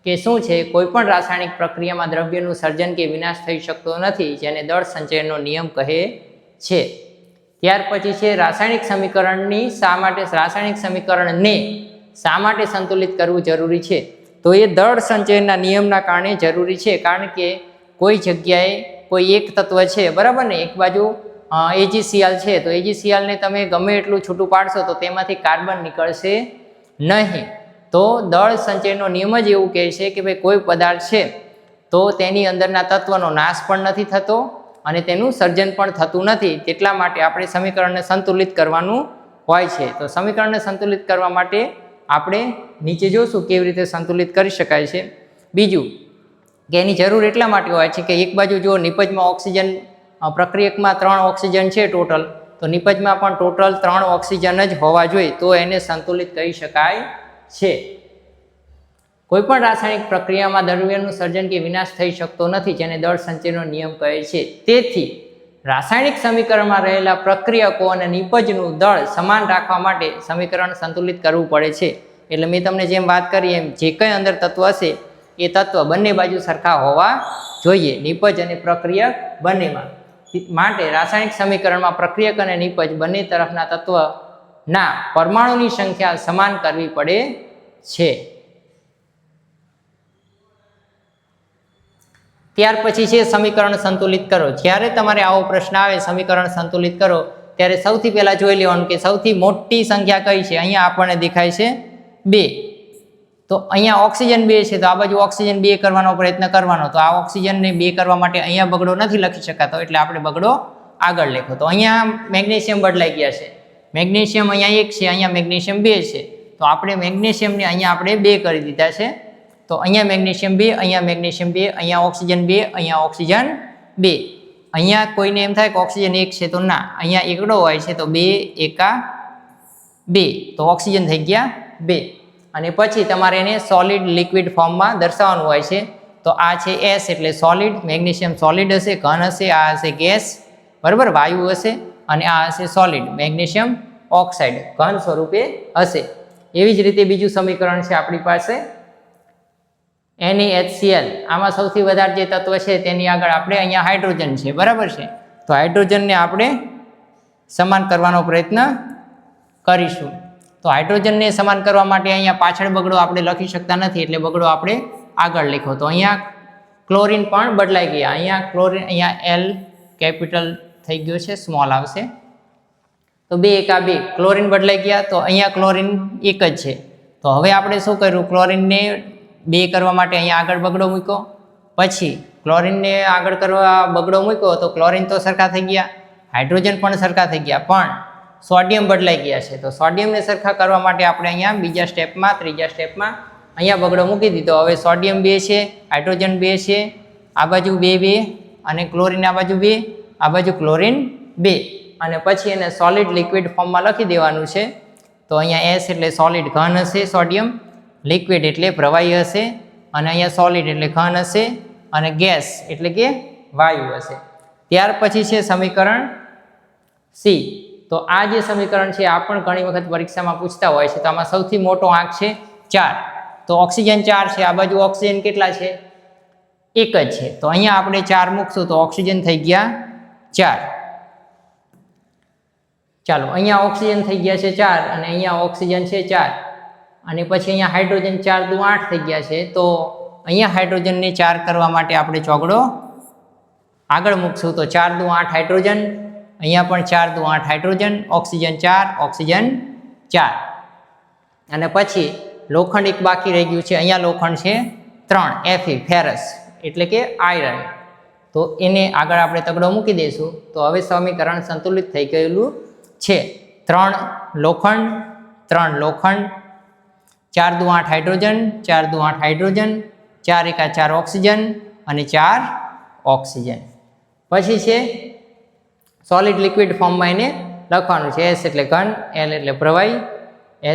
કે શું છે? કોઈ પણ રાસાયણિક પ્રક્રિયામાં દ્રવ્યનું સર્જન કે વિનાશ થઈ શકતો નથી, જેને દળ સંચયનો નિયમ કહે છે. ત્યાર પછી છે રાસાયણિક સમીકરણને શા માટે સંતુલિત કરવું જરૂરી છે? તો એ દળ સંચયના નિયમના કારણે જરૂરી છે, કારણ કે કોઈ જગ્યાએ કોઈ એક તત્વ છે, બરાબર ને, એક બાજુ AgCl છે, તો AgCl ને તમે ગમે એટલું છૂટું પાડશો તો તેમાંથી કાર્બન નીકળશે નહીં. તો દળ સંચયનો નિયમ જ એવું કહે છે કે ભાઈ કોઈ પદાર્થ છે તો તેની અંદરના તત્વનો નાશ પણ નથી થતો અને તેનું સર્જન પણ થતું નથી, તેટલા માટે આપણે સમીકરણને સંતુલિત કરવાનું હોય છે. તો સમીકરણને સંતુલિત કરવા માટે આપણે નીચે જોશું કેવી રીતે સંતુલિત કરી શકાય છે. બીજું કે એની જરૂર એટલા માટે હોય છે કે એક બાજુ જો નિપજમાં ઓક્સિજન પ્રક્રિયકમાં 3 ઓક્સિજન છે ટોટલ, તો નિપજમાં પણ ટોટલ 3 ઓક્સિજન જ હોવા જોઈએ તો એને સંતુલિત કહી શકાય છે. કોઈપણ રાસાયણિક પ્રક્રિયામાં દ્રવ્યનું સર્જન કે વિનાશ થઈ શકતો નથી, જેને દળ સંચયનો નિયમ કહે છે. તેથી રાસાયણિક સમીકરણમાં રહેલા પ્રક્રિયકો અને નિપજનું દળ સમાન રાખવા માટે સમીકરણ સંતુલિત કરવું પડે છે. એટલે મેં તમને જેમ વાત કરી એમ જે કંઈ અંદર તત્વ હશે એ તત્વ બંને બાજુ સરખા હોવા જોઈએ, નિપજ અને પ્રક્રિયક બંનેમાં. માટે રાસાયણિક સમીકરણમાં પ્રક્રિયક અને નિપજ બંને તરફના તત્વના પરમાણુની સંખ્યા સમાન કરવી પડે છે. ત્યાર પછી છે સમીકરણ સંતુલિત કરો. જ્યારે તમારે આવો પ્રશ્ન આવે સમીકરણ સંતુલિત કરો ત્યારે સૌથી પહેલા જોઈ લેવાનું કે સૌથી મોટી સંખ્યા કઈ છે. અહીંયા આપણને દેખાય છે 2, તો અહીંયા ઓક્સિજન 2 છે તો આ બાજુ ઓક્સિજન 2 કરવાનો પ્રયત્ન કરવાનો. તો આ ઓક્સિજનને 2 કરવા માટે અહીંયા બગડો નથી લખી શકાતો એટલે આપણે બગડો આગળ લખો. તો અહીંયા મેગ્નેશિયમ બદલાઈ ગયા છે, મેગ્નેશિયમ અહીંયા 1 છે, અહીંયા મેગ્નેશિયમ 2 છે, તો આપણે મેગ્નેશિયમને અહીંયા આપણે 2 કરી દીધા છે. તો અહીંયા મેગ્નેશિયમ 2, અહીંયા મેગ્નેશિયમ 2, અહીંયા ઓક્સિજન 2, અહીંયા ઓક્સિજન 2. અહીંયા કોઈને એમ થાય કે ઓક્સિજન 1 છે તો ના, અહીંયા એકડો હોય છે તો 2 એકા 2, તો ઓક્સિજન થઈ ગયા 2. અને પછી તમારે એને સોલિડ લિક્વિડ ફોર્મમાં દર્શાવવાનું હોય છે. તો આ છે S એટલે સોલિડ, મેગ્નેશિયમ સોલિડ હશે, ઘન હશે, આ હશે ગેસ, બરાબર, વાયુ હશે, અને આ હશે સોલિડ મેગ્નેશિયમ ઓક્સાઇડ, ઘન સ્વરૂપે હશે. એવી જ રીતે બીજું સમીકરણ છે આપણી પાસે NaHCl. આમાં સૌથી વધારે જે તત્વ છે તેની આગળ આપણે અહીંયા હાઇડ્રોજન છે, બરાબર છે, તો હાઇડ્રોજનને આપણે સમાન કરવાનો પ્રયત્ન કરીશું. તો હાઇડ્રોજનને સમાન કરવા માટે અહીંયા પાછળ બગડો આપણે લખી શકતા નથી એટલે બગડો આપણે આગળ લખો. તો અહીંયા ક્લોરીન પણ બદલાઈ ગયા, અહીંયા ક્લોરીન, અહીંયા L કેપિટલ થઈ ગયો છે, સ્મોલ આવશે, તો 2 એકા 2 ક્લોરીન બદલાઈ ગયા. તો અહીંયા ક્લોરીન એક જ છે, તો હવે આપણે શું કર્યું, ક્લોરીનને 2 કરવા માટે અહીંયા આગળ બગડો મૂક્યો, પછી ક્લોરીનને આગળ કરવા બગડો મૂક્યો તો ક્લોરીન તો સરખા થઈ ગયા, હાઇડ્રોજન પણ સરખા થઈ ગયા, પણ સોડિયમ બદલાઈ ગયા છે. તો સોડિયમને સરખા કરવા માટે આપણે અહીંયા બીજા સ્ટેપમાં, ત્રીજા સ્ટેપમાં અહીંયા બગડો મૂકી દીધો. હવે સોડિયમ 2 છે, હાઇડ્રોજન 2 છે, આ બાજુ 2 2 અને ક્લોરીન આ બાજુ 2, આ બાજુ ક્લોરીન 2, અને પછી એને સોલિડ લિક્વિડ ફોર્મમાં લખી દેવાનું છે. તો અહીંયા S એટલે સોલિડ ઘન હશે, સોડિયમ, લિક્વિડ એટલે પ્રવાહી હશે, અને અહીંયા સોલિડ એટલે ઘન હશે, અને ગેસ એટલે કે વાયુ હશે. ત્યાર પછી છે સમીકરણ C. તો આ જે સમીકરણ છે આ પણ ઘણી વખત પરીક્ષામાં પૂછતા હોય છે. તો આમાં સૌથી મોટો આંક છે 4, તો ઓક્સિજન 4 છે, આ બાજુ ઓક્સિજન કેટલા છે, 1 જ છે, તો અહીંયા આપણે 4 મૂકશું તો ઓક્સિજન થઈ ગયા 4. ચાલો, અહીંયા ઓક્સિજન થઈ ગયા છે 4 અને અહીંયા ઓક્સિજન છે 4, અને પછી અહીંયા હાઇડ્રોજન 4 દુ 8 થઈ ગયા છે. તો અહીંયા હાઇડ્રોજનને 4 કરવા માટે આપણે ચોગડો આગળ મૂકશું. તો 4 દુ 8 હાઇડ્રોજન, અહીંયા પણ 4 દુ 8 હાઇડ્રોજન, ઓક્સિજન 4, ઓક્સિજન 4, અને પછી લોખંડ એક બાકી રહી ગયું છે. અહીંયા લોખંડ છે 3, Fe ફેરસ એટલે કે આયરન, તો એને આગળ આપણે તગડો મૂકી દઈશું. તો હવે સમીકરણ સંતુલિત થઈ ગયેલું છે. 3 લોખંડ, 3 લોખંડ, 4 દુ 8 હાઇડ્રોજન, 4 દુ 8 હાઇડ્રોજન, 4 એકા 4 ઓક્સિજન, અને 4 ઓક્સિજન. પછી છે સોલિડ લિક્વિડ ફોર્મમાં એને લખવાનું છે. S એટલે ઘન, L એટલે પ્રવાહી,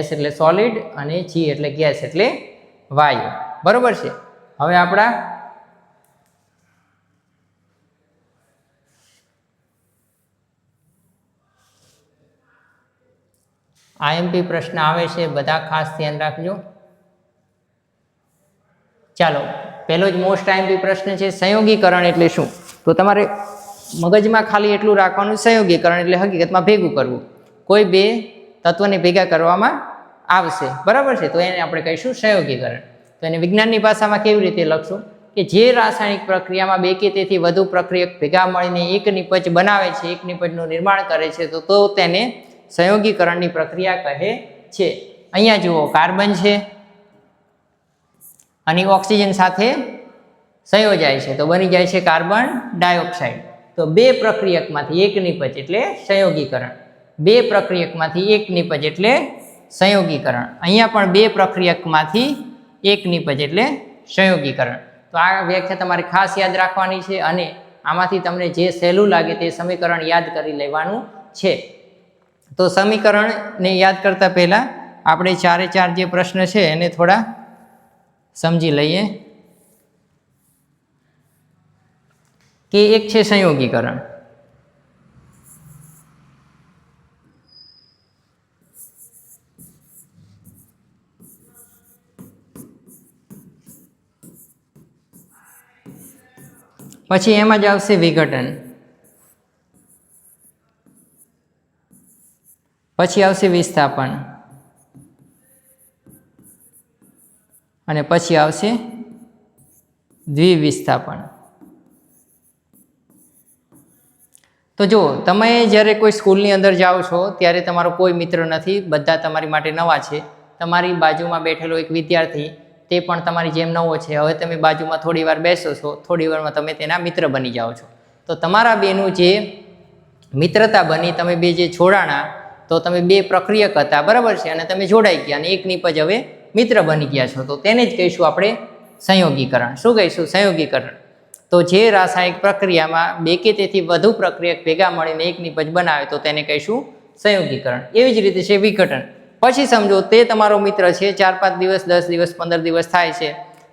S એટલે સોલિડ, અને G એટલે ગેસ એટલે વાયુ, બરોબર છે. હવે આપણા IMP પ્રશ્ન આવે છે, બધા ખાસ ધ્યાન રાખજો. ચાલો, પહેલો જ મોસ્ટ IMP પ્રશ્ન છે, સંયોગીકરણ એટલે શું? તો તમારે મગજમાં ખાલી એટલું રાખવાનું, સંયોગીકરણ એટલે હકીકતમાં ભેગું કરવું. કોઈ બે તત્વને ભેગા કરવામાં આવશે, બરાબર છે, તો એને આપણે કહીશું સંયોગીકરણ. તો એને વિજ્ઞાનની ભાષામાં કેવી રીતે લખશું કે જે રાસાયણિક પ્રક્રિયામાં 2 કે તેથી વધુ પ્રક્રિયક ભેગા મળીને એક નિપજ બનાવે છે, એક નિપજનું નિર્માણ કરે છે, તો તેને સંયોગીકરણની પ્રક્રિયા કહે છે. અહીંયા જુઓ, કાર્બન છે, અને ઓક્સિજન સાથે સંયોજાય છે તો બની જાય છે કાર્બન ડાયોક્સાઇડ. તો બે પ્રક્રિયકમાંથી એક નિપજ એટલે સંયોગીકરણ. બે પ્રક્રિયકમાંથી એક નિપજ એટલે સંયોગીકરણ. અહીંયા પણ બે પ્રક્રિયકમાંથી એક નિપજ એટલે સંયોગીકરણ. તો આ વ્યાખ્યા તમારે ખાસ યાદ રાખવાની છે અને આમાંથી તમને જે સહેલું લાગે તે સમીકરણ યાદ કરી લેવાનું છે. તો સમીકરણને યાદ કરતા પહેલાં આપણે ચારે ચાર જે પ્રશ્ન છે એને થોડા સમજી લઈએ. કે એક છે સંયોગીકરણ. પછી એમાં જ આવશે વિઘટન. પછી આવશે વિસ્થાપન અને પછી આવશે દ્વિવિસ્થાપન. તો જો તમે જ્યારે કોઈ સ્કૂલની અંદર જાઓ છો ત્યારે તમારો કોઈ મિત્ર નથી, બધા તમારી માટે નવા છે. તમારી બાજુમાં બેઠેલો એક વિદ્યાર્થી તે પણ તમારી જેમ નવો છે. હવે તમે બાજુમાં થોડી વાર બેસો છો, થોડી વારમાં તમે તેના મિત્ર બની જાઓ છો. તો તમારા બેનું જે મિત્રતા બની, તમે બે જે જોડાણા, તો તમે બે પ્રક્રિયક હતા, બરાબર છે, અને તમે જોડાઈ ગયા અને એક નિપજ હવે મિત્ર બની ગયા છો. તો તેને જ કહીશું આપણે સંયોગીકરણ. શું કહીશું? સંયોગીકરણ. તો જે રાસાયણિક પ્રક્રિયામાં બે કે તેથી વધુ પ્રક્રિયક ભેગા મળીને એક નિપજ બનાવે તો તેને કહીશું સંયોગીકરણ. એવી જ રીતે છે વિઘટન. પછી સમજો તે તમારો મિત્ર છે, 4-5 દિવસ, 10 દિવસ, 15 દિવસ થાય છે,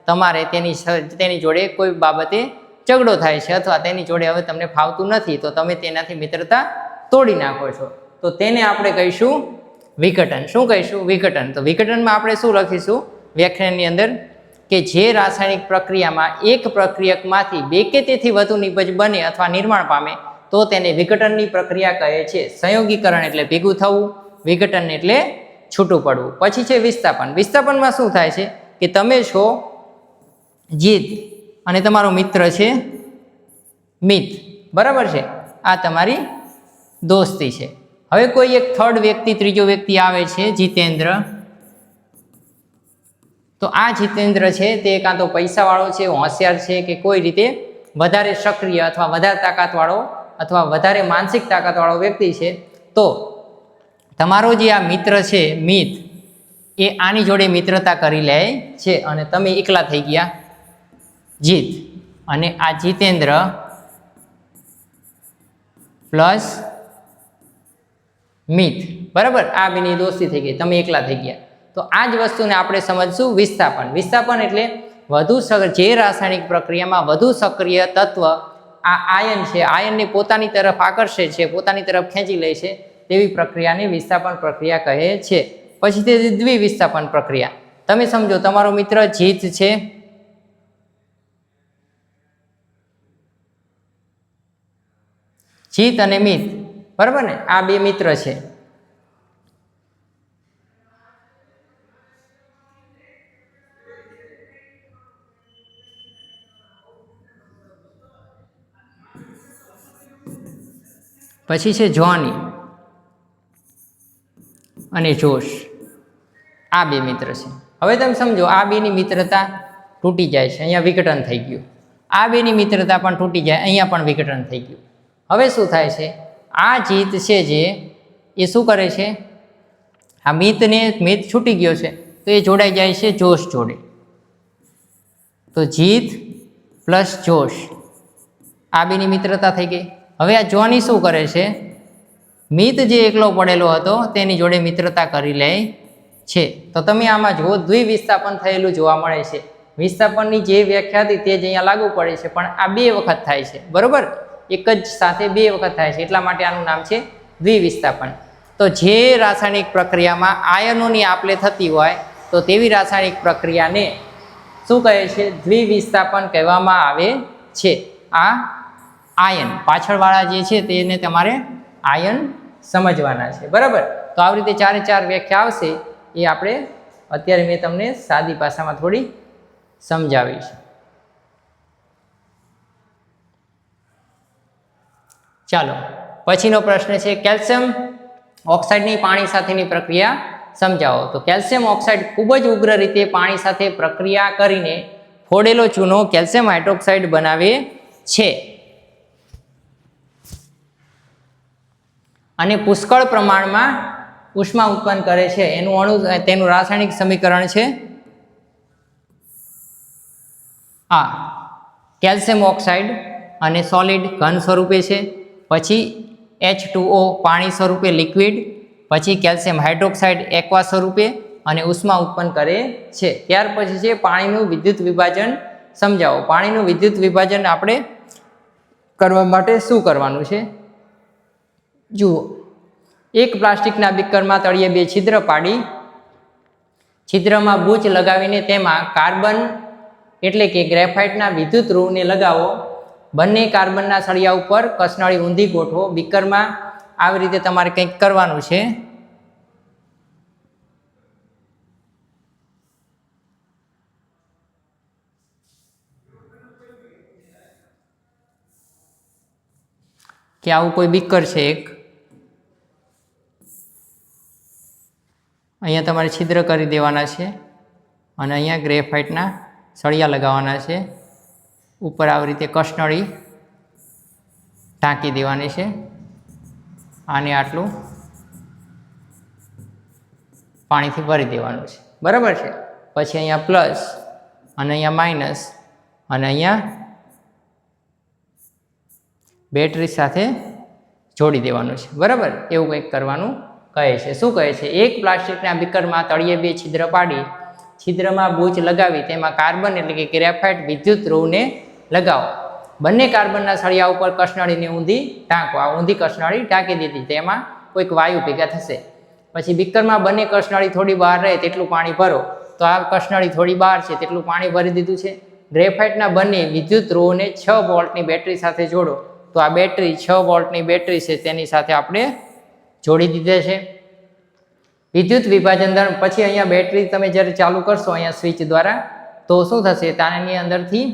તમારે તેની જોડે કોઈ બાબતે ઝઘડો થાય છે અથવા તેની જોડે હવે તમને ફાવતું નથી, તો તમે તેનાથી મિત્રતા તોડી નાખો છો, તો તેને આપણે કહીશું વિઘટન. શું કહીશું? વિઘટન. તો વિઘટનમાં આપણે શું લખીશું વ્યાખ્યાનની અંદર? કે જે રાસાયણિક પ્રક્રિયામાં એક પ્રક્રિયકમાંથી બે કે તેથી વધુ નિપજ બને અથવા નિર્માણ પામે તો તેને વિઘટનની પ્રક્રિયા કહે છે. સંયોગીકરણ એટલે ભેગું થવું, વિઘટન એટલે છૂટું પડવું. પછી છે વિસ્થાપન. વિસ્થાપનમાં શું થાય છે કે તમે છો જીત અને તમારો મિત્ર છે મિત, બરાબર છે, આ તમારી દોસ્તી છે. હવે કોઈ એક થર્ડ વ્યક્તિ, ત્રીજો વ્યક્તિ આવે છે, જીતેન્દ્ર. તો આ જીતેન્દ્ર છે તે કાં તો પૈસાવાળો છે, હોશિયાર છે, કે કોઈ રીતે વધારે સક્રિય અથવા વધારે તાકાતવાળો અથવા વધારે માનસિક તાકાતવાળો વ્યક્તિ છે. તો તમારો જે આ મિત્ર છે મિત, એ આની જોડે મિત્રતા કરી લે છે અને તમે એકલા થઈ ગયા જીત. અને આ જીતેન્દ્ર પ્લસ મિત, બરાબર, આ બેની દોસ્તી થઈ ગઈ, તમે એકલા થઈ ગયા. તો આ જ વસ્તુને આપણે સમજશું વિસ્થાપન. વિસ્થાપન એટલે જે રાસાયણિક પ્રક્રિયામાં વધુ સક્રિય તત્વ આ આયન છે, આયનને પોતાની તરફ આકર્ષે છે, પોતાની તરફ ખેંચી લે છે, તેવી પ્રક્રિયાને વિસ્થાપન પ્રક્રિયા કહે છે. પછી તે દ્વિવિસ્થાપન પ્રક્રિયા. તમે સમજો તમારો મિત્ર જીત છે, જીત અને મિત, બરાબર ને, આ બે મિત્ર છે. પછી છે જોની અને જોશ, આ બે મિત્ર છે. હવે તમે સમજો આ બેની મિત્રતા તૂટી જાય છે, અહીંયા વિઘટન થઈ ગયું. આ બેની મિત્રતા પણ તૂટી જાય, અહીંયા પણ વિઘટન થઈ ગયું. હવે શું થાય છે? આ જીત છે જે એ શું કરે છે? આ મિત છૂટી ગયો છે તો એ જોડાઈ જાય છે જોશ જોડે. તો જીત પ્લસ જોશ, આ બેની મિત્રતા થઈ ગઈ. હવે આ જોની શું કરે છે? મિત જે એકલો પડેલો હતો તેની જોડે મિત્રતા કરી લે છે. તો તમે આમાં જુઓ દ્વિવિસ્થાપન થયેલું જોવા મળે છે. વિસ્થાપનની જે વ્યાખ્યા હતી તે જ અહીંયા લાગુ પડે છે, પણ આ બે વખત થાય છે, બરોબર, એક જ સાથે બે વખત થાય છે, એટલા માટે આનું નામ છે દ્વિવિસ્થાપન. તો જે રાસાયણિક પ્રક્રિયામાં આયનોની આપલે થતી હોય તો તેવી રાસાયણિક પ્રક્રિયાને શું કહે છે? દ્વિવિસ્થાપન કહેવામાં આવે છે. આ આયન પાછળવાળા જે છે તેને તમારે આયન સમજવાના છે, બરાબર. તો આવી રીતે ચારે ચાર વ્યાખ્યા આવશે, એ આપણે અત્યારે મેં તમને સાદી ભાષામાં થોડી સમજાવી છે. ચાલો પછીનો પ્રશ્ન છે કેલ્શિયમ ઓક્સાઇડની પાણી સાથેની પ્રક્રિયા સમજાવો. તો કેલ્શિયમ ઓક્સાઇડ ખૂબ જ ઉગ્ર રીતે પાણી સાથે પ્રક્રિયા કરીને ફોડેલો ચૂનો કેલ્શિયમ હાઇડ્રોક્સાઇડ બનાવે છે અને પુષ્કળ પ્રમાણમાં ઉષ્મા ઉત્પન્ન કરે છે. તેનું રાસાયણિક સમીકરણ છે આ કેલ્શિયમ ઓક્સાઇડ અને સોલિડ ઘન સ્વરૂપે છે, પછી H2O પાણી સ્વરૂપે લિક્વિડ, પછી કેલ્શિયમ હાઇડ્રોક્સાઇડ એક્વા સ્વરૂપે અને ઉષ્મા ઉત્પન્ન કરે છે. ત્યાર પછી છે પાણીનું વિદ્યુત વિભાજન સમજાવો. પાણીનું વિદ્યુત વિભાજન આપણે કરવા માટે શું કરવાનું છે? જુઓ, એક પ્લાસ્ટિકના બીકરમાં તળિયે 2 છિદ્ર પાડી છિદ્રમાં બૂચ લગાવીને તેમાં કાર્બન એટલે કે ગ્રેફાઇટના વિદ્યુત ધ્રુવને લગાવો. બંને કાર્બનના સળિયા ઉપર કસનળી ઊંધી ગોઠવો. બીકરમાં આવી રીતે તમારે કંઈક કરવાનું છે. કે આવું કોઈ બીકર છે એક, અહીંયા તમારે છિદ્ર કરી દેવાના છે અને અહીંયા ગ્રેફાઇટના સળિયા લગાવવાના છે. ઉપર આવી રીતે કસનળી ઢાંકી દેવાની છે. આને આટલું પાણીથી ભરી દેવાનું છે, બરાબર છે. પછી અહીંયા પ્લસ અને અહીંયા માઇનસ અને અહીંયા બેટરી સાથે જોડી દેવાનું છે, બરાબર. એવું કંઈક કરવાનું કહે છે. શું કહે છે? એક પ્લાસ્ટિકના બીકરમાં તળિયે 2 છિદ્ર પાડી છિદ્રમાં બૂચ લગાવી તેમાં કાર્બન એટલે કે ગ્રેફાઇટ વિદ્યુત ધ્રુવને લગાવો. બંને કાર્બનના સળિયા ઉપર કસનળીને ઊંધી ઢાંકો. આ ઊંધી કસનળી ઢાંકી દીધી, તેમાં કોઈક વાયુ ભેગા થશે. પછી બીકરમાં બંને કસનળી થોડી બહાર રહે તેટલું પાણી ભરો. તો આ કસનળી થોડી બહાર છે તેટલું પાણી ભરી દીધું છે. ગ્રેફાઇટના બંને વિદ્યુત ધ્રુવોને 6 વોલ્ટની બેટરી સાથે જોડો. તો આ બેટરી 6 વોલ્ટની બેટરી છે તેની સાથે આપણે જોડી દીધે છે. વિદ્યુત વિભાજન દરમિયાન પછી અહીંયા બેટરી તમે જ્યારે ચાલુ કરશો અહીંયા સ્વિચ દ્વારા, તો શું થશે? તારની અંદરથી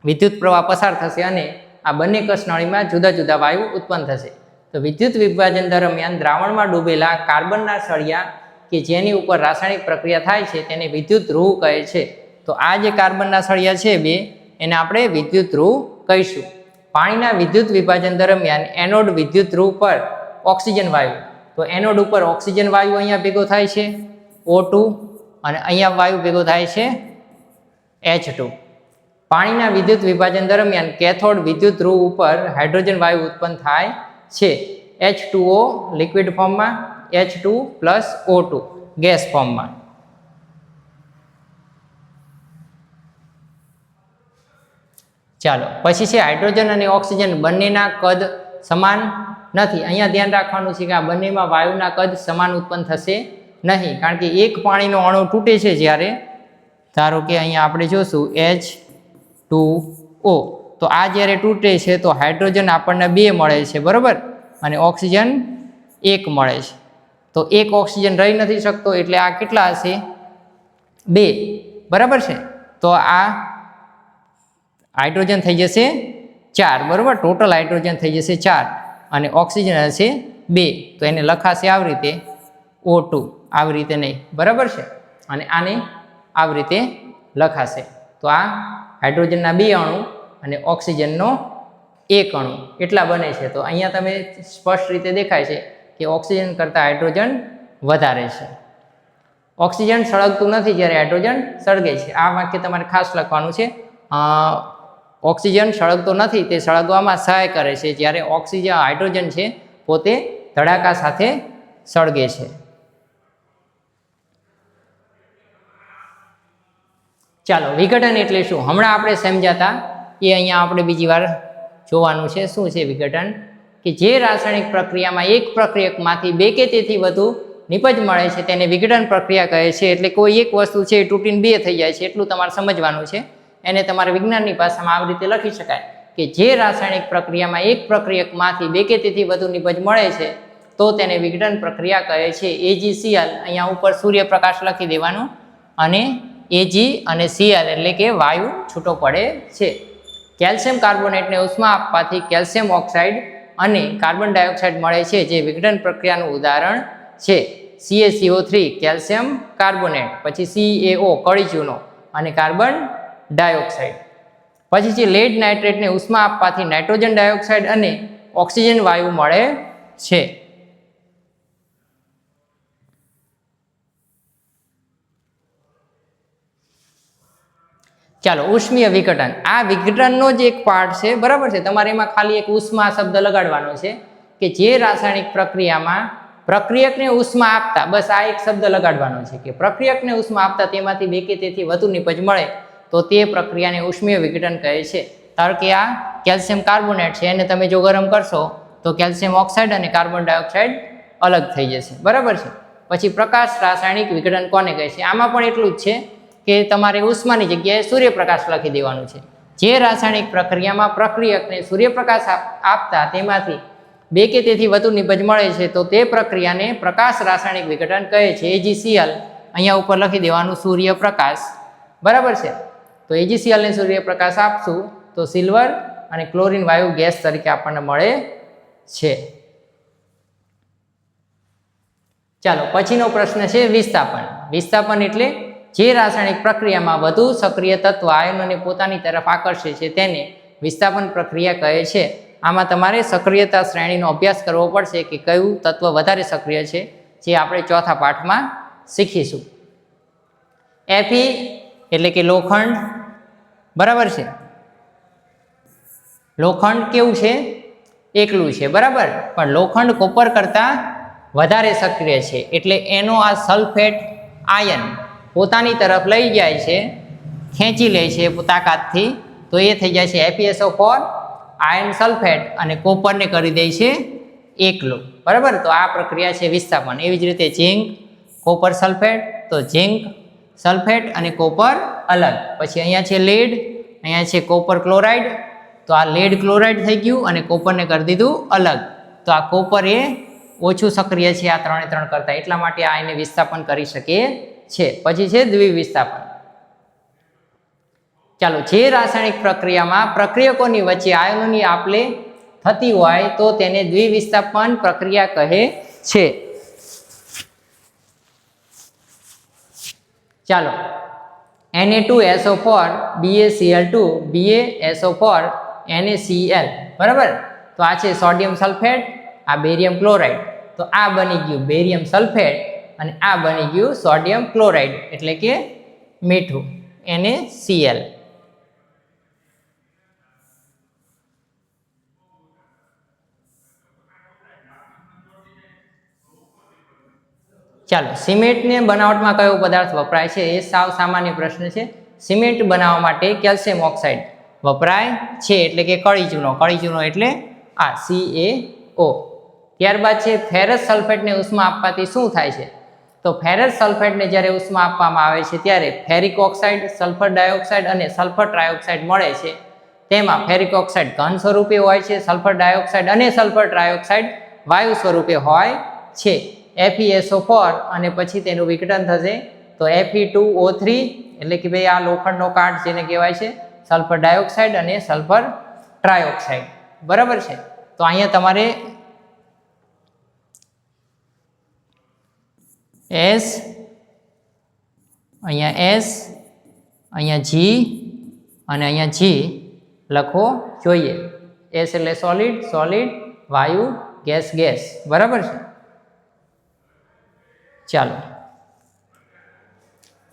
વિદ્યુત પ્રવાહ પસાર થશે અને આ બંને કસનળીમાં જુદા જુદા વાયુ ઉત્પન્ન થશે. તો વિદ્યુત વિભાજન દરમિયાન દ્રાવણમાં ડૂબેલા કાર્બનના સળિયા કે જેની ઉપર રાસાયણિક પ્રક્રિયા થાય છે તેને વિદ્યુત ધ્રુવ કહે છે. તો આ જે કાર્બનના સળિયા છે 2, એને આપણે વિદ્યુત ધ્રુવ કહીશું. પાણીના વિદ્યુત વિભાજન દરમિયાન એનોડ વિદ્યુત ધ્રુવ પર ઓક્સિજન વાયુ, તો એનોડ ઉપર ઓક્સિજન વાયુ અહીંયા ભેગો થાય છે O2 અને અહીંયા વાયુ ભેગો થાય છે H2. પાણીના વિદ્યુત વિભાજન દરમિયાન કેથોડ વિદ્યુત ધ્રુવ ઉપર હાઇડ્રોજન વાયુ ઉત્પન્ન થાય છે H2O લિક્વિડ ફોર્મમાં, H2 પ્લસ O2 ગેસ ફોર્મમાં. ચાલો પછી છે હાઇડ્રોજન અને ઓક્સિજન બંનેના કદ સમાન નથી. અહીંયા ધ્યાન રાખવાનું છે કે આ બંનેમાં વાયુના કદ સમાન ઉત્પન્ન થશે નહીં, કારણ કે એક પાણીનો અણુ તૂટે છે જ્યારે, ધારો કે અહીંયા આપણે જોશું H2O, તો આ જ્યારે તૂટે છે તો હાઇડ્રોજન આપણને 2 મળે છે, બરાબર, અને ઓક્સિજન 1 મળે છે. તો એક ઓક્સિજન રહી નથી શકતો એટલે આ કેટલા હશે? 2, બરાબર છે. તો આ હાઇડ્રોજન થઈ જશે 4, બરાબર. ટોટલ હાઇડ્રોજન થઈ જશે 4 અને ઓક્સિજન હશે 2. તો એને લખાશે આવી રીતે O2, આવી રીતે નહીં, બરાબર છે. અને આને આવી રીતે લખાશે. તો આ હાઇડ્રોજનના 2 અણુ અને ઓક્સિજનનો 1 અણુ એટલા બને છે. તો અહીંયા તમે સ્પષ્ટ રીતે દેખાય છે કે ઓક્સિજન કરતાં હાઇડ્રોજન વધારે છે. ઓક્સિજન સળગતું નથી જ્યારે હાઇડ્રોજન સળગે છે. આ વાક્ય તમારે ખાસ લખવાનું છે. ઓક્સિજન સળગતો નથી, તે સળગવામાં સહાય કરે છે જ્યારે ઓક્સિજન હાઇડ્રોજન છે પોતે ધડાકા સાથે સળગે છે. ચાલો, વિઘટન એટલે શું હમણાં આપણે સમજાતા એ અહીંયા આપણે બીજી વાર જોવાનું છે. શું છે વિઘટન? કે જે રાસાયણિક પ્રક્રિયામાં એક પ્રક્રિયકમાંથી 2 કે તેથી વધુ નિપજ મળે છે તેને વિઘટન પ્રક્રિયા કહે છે. એટલે કોઈ એક વસ્તુ છે એ તૂટીને 2 થઈ જાય છે, એટલું તમારે સમજવાનું છે. એને તમારે વિજ્ઞાનની ભાષામાં આવી રીતે લખી શકાય કે જે રાસાયણિક પ્રક્રિયામાં એક પ્રક્રિયકમાંથી 2 કે તેથી વધુ નિપજ મળે છે તો તેને વિઘટન પ્રક્રિયા કહે છે. AgCl અહીંયા ઉપર સૂર્યપ્રકાશ લખી દેવાનું અને Ag અને Cl એટલે કે વાયુ છૂટો પડે છે. કેલ્શિયમ કાર્બોનેટને ઉષ્મા આપવાથી કેલ્શિયમ ઓક્સાઇડ અને કાર્બન ડાયોક્સાઇડ મળે છે, જે વિઘટન પ્રક્રિયાનું ઉદાહરણ છે. CaCO3 કેલ્શિયમ કાર્બોનેટ, પછી CaO કળી ચૂનો અને કાર્બન ડાયોક્સાઇડ. પછી છે લેડ નાઇટ્રેટને ઉષ્મા આપવાથી નાઇટ્રોજન ડાયોક્સાઇડ અને ઓક્સિજન વાયુ મળે છે. ચાલો, ઉષ્મીય વિઘટન. આ વિઘટનનો જ એક પાર્ટ છે, બરાબર છે. તમારે એમાં ખાલી એક ઉષ્મા શબ્દ લગાડવાનો છે કે જે રાસાયણિક પ્રક્રિયામાં પ્રક્રિયકને ઉષ્મા આપતા, બસ આ એક શબ્દ લગાડવાનો છે કે પ્રક્રિયકને ઉષ્મા આપતા તેમાંથી 2 કે તેથી વધુ નિપજ મળે તો તે પ્રક્રિયાને ઉષ્મીય વિઘટન કહે છે. ધારો કે આ કેલ્શિયમ કાર્બોનેટ છે, એને તમે જો ગરમ કરશો તો કેલ્શિયમ ઓક્સાઇડ અને કાર્બન ડાયોક્સાઇડ અલગ થઈ જશે, બરાબર છે. પછી પ્રકાશ રાસાયણિક વિઘટન કોને કહે છે? આમાં પણ એટલું જ છે કે તમારે ઉષ્માની જગ્યાએ સૂર્યપ્રકાશ લખી દેવાનું છે. જે રાસાયણિક પ્રક્રિયામાં પ્રક્રિયકને સૂર્યપ્રકાશ આપતા તેમાંથી 2 કે તેથી વધુ નિપજ મળે છે તો તે પ્રક્રિયાને પ્રકાશ રાસાયણિક વિઘટન કહે છે. AgCl અહીંયા ઉપર લખી દેવાનું સૂર્યપ્રકાશ, બરાબર છે. તો AgCl ને સૂર્યપ્રકાશ આપશું તો સિલ્વર અને ક્લોરીન વાયુ ગેસ તરીકે આપણને મળે છે. ચાલો, પછીનો પ્રશ્ન છે વિસ્થાપન. વિસ્થાપન એટલે જે રાસાયણિક પ્રક્રિયામાં વધુ સક્રિય તત્વ આયનોને પોતાની તરફ આકર્ષે છે તેને વિસ્થાપન પ્રક્રિયા કહે છે. આમાં તમારે સક્રિયતા શ્રેણીનો અભ્યાસ કરવો પડશે કે કયું તત્વ વધારે સક્રિય છે, જે આપણે ચોથા પાઠમાં શીખીશું. Fe એટલે કે લોખંડ, બરાબર છે. લોખંડ કેવું છે? એકલું છે, બરાબર. પણ લોખંડ કોપર કરતા વધારે સક્રિય છે એટલે એનો આ સલ્ફેટ આયન પોતાની તરફ લઈ જાય છે, ખેંચી લે છે તાકાતથી, તો એ થઈ જાય છે FeSO4 આયન સલ્ફેટ અને કોપરને કરી દે છે એકલું, બરાબર. તો આ પ્રક્રિયા છે વિસ્થાપન. એવી જ રીતે ઝીંક કોપર સલ્ફેટ, તો ઝીંક સલ્ફેટ અને કોપર અલગ. પછી અહીંયા છે લેડ, અહીંયા છે કોપર ક્લોરાઇડ, તો આ લેડ ક્લોરાઇડ થઈ ગયું અને કોપરને કરી દીધું અલગ. તો આ કોપર એ ઓછું સક્રિય છે આ 3 કરતા, એટલા માટે આ એને વિસ્થાપન કરી શકે છે. પછી છે દ્વિવિસ્થાપન. ચાલો, જે રાસાયણિક પ્રક્રિયામાં પ્રક્રિયકોની વચ્ચે આયનોની આપલે થતી હોય તો તેને દ્વિવિસ્થાપન પ્રક્રિયા કહે છે. ચાલો, Na2SO4 BaCl2 BaSO4 NaCl, બરાબર. તો આ છે સોડિયમ સલ્ફેટ, આ બેરિયમ ક્લોરાઇડ. તો આ બની ગયું બેરિયમ સલ્ફેટ અને આ બની ગયું સોડિયમ ક્લોરાઇડ એટલે કે મીઠું NaCl. ચાલો, સિમેન્ટને બનાવટમાં કયો પદાર્થ વપરાય છે? એ સાવ સામાન્ય પ્રશ્ન છે. સિમેન્ટ બનાવવા માટે કેલ્શિયમ ઓક્સાઇડ વપરાય છે એટલે કે કળી ચૂનો. કળી ચૂનો એટલે આ CaO. ત્યારબાદ છે ફેરસ સલ્ફેટને ઉષ્મા આપવાથી શું થાય છે? તો ફેરસ સલ્ફેટને જ્યારે ઉષ્મા આપવામાં આવે છે ત્યારે ફેરિક ઓક્સાઇડ, સલ્ફર ડાયોક્સાઇડ અને સલ્ફર ટ્રાયોક્સાઇડ મળે છે. તેમાં ફેરિક ઓક્સાઇડ ઘન સ્વરૂપે હોય છે, સલ્ફર ડાયોક્સાઇડ અને સલ્ફર ટ્રાયોક્સાઇડ વાયુ સ્વરૂપે હોય છે. FeSO4 અને પછી તેનું વિઘટન થશે તો Fe2O3 એટલે કે ભાઈ આ લોખંડનો કાટ જેને કહેવાય છે, સલ્ફર ડાયોક્સાઇડ અને સલ્ફર ટ્રાયોક્સાઇડ, બરાબર છે. તો અહીંયા તમારે S, અહીંયા S, અહીંયા G અને અહીંયા G લખવો જોઈએ. S એટલે સોલિડ, સોલિડ, વાયુ, ગેસ, ગેસ, બરાબર છે. ચાલો,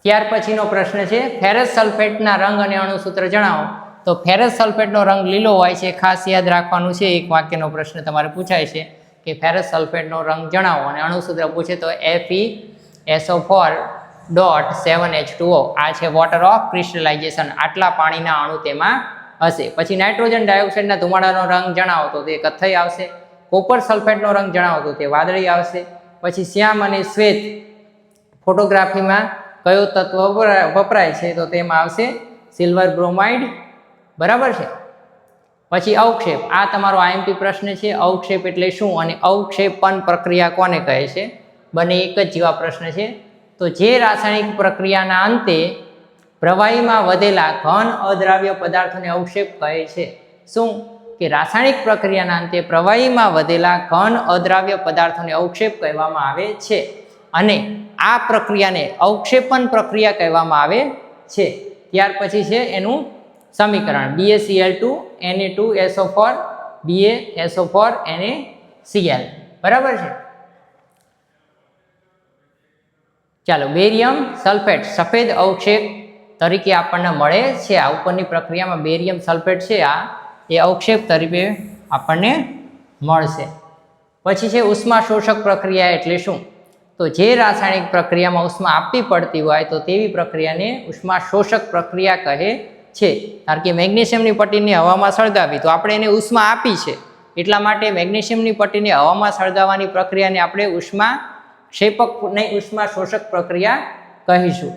ત્યાર પછીનો પ્રશ્ન છે ફેરસ સલ્ફેટના રંગ અને અણુસૂત્ર જણાવો. તો ફેરસ સલ્ફેટનો રંગ લીલો હોય છે, ખાસ યાદ રાખવાનું છે. એક વાક્યનો પ્રશ્ન તમારે પૂછાય છે કે ફેરસ સલ્ફેટનો રંગ જણાવો અને અણુસૂત્ર પૂછે તો FeSO4.7H2O. આ છે વોટર ઓફ ક્રિસ્ટલાઇઝેશન, આટલા પાણીના અણુ તેમાં હશે. પછી નાઇટ્રોજન ડાયોક્સાઇડના ધુમાડાનો રંગ જણાવો તો તે કથ્થઈ આવશે. કોપર સલ્ફેટનો રંગ જણાવો તો તે વાદળી આવશે. પછી શ્યામ અને શ્વેત ફોટોગ્રાફીમાં કયો તત્વ વપરાય છે તો તેમાં આવશે સિલ્વર બ્રોમાઇડ, બરાબર છે. પછી અવક્ષેપ, આ તમારો આઈએમપી પ્રશ્ન છે. અવક્ષેપ એટલે શું અને અવક્ષેપન પ્રક્રિયા કોને કહે છે? બંને એક જ જેવા પ્રશ્ન છે. તો જે રાસાયણિક પ્રક્રિયાના અંતે પ્રવાહીમાં વધેલા ઘન અદ્રાવ્ય પદાર્થોને અવક્ષેપ કહે છે. શું કે રાસાયણિક પ્રક્રિયાના અંતે પ્રવાહીમાં વધેલા ઘન અદ્રાવ્ય પદાર્થોને અવક્ષેપ કહેવામાં આવે છે. અને આ પ્રક્રિયાને અવક્ષેપન પ્રક્રિયા કહેવામાં આવે છે. ત્યાર પછી છે એનું સમીકરણ BaCl2 Na2SO4 BaSO4 NaCl. બરાબર છે. ચાલો, બેરિયમ સલ્ફેટ સફેદ અવક્ષેપ તરીકે આપણને મળે છે. આ ઉપરની પ્રક્રિયામાં બેરિયમ સલ્ફેટ છે એ અવક્ષેપ તરીકે આપણને મળશે. પછી છે ઉષ્મા શોષક પ્રક્રિયા એટલે શું? તો જે રાસાયણિક પ્રક્રિયામાં ઉષ્મા આપવી પડતી હોય તો તેવી પ્રક્રિયાને ઉષ્મા શોષક પ્રક્રિયા કહે છે. કારણ કે મેગ્નેશિયમની પટ્ટીને હવામાં સળગાવી તો આપણે એને ઉષ્મા આપી છે, એટલા માટે મેગ્નેશિયમની પટ્ટીને હવામાં સળગાવવાની પ્રક્રિયાને આપણે ઉષ્મા ક્ષેપક નહીં ઉષ્મા શોષક પ્રક્રિયા કહીશું.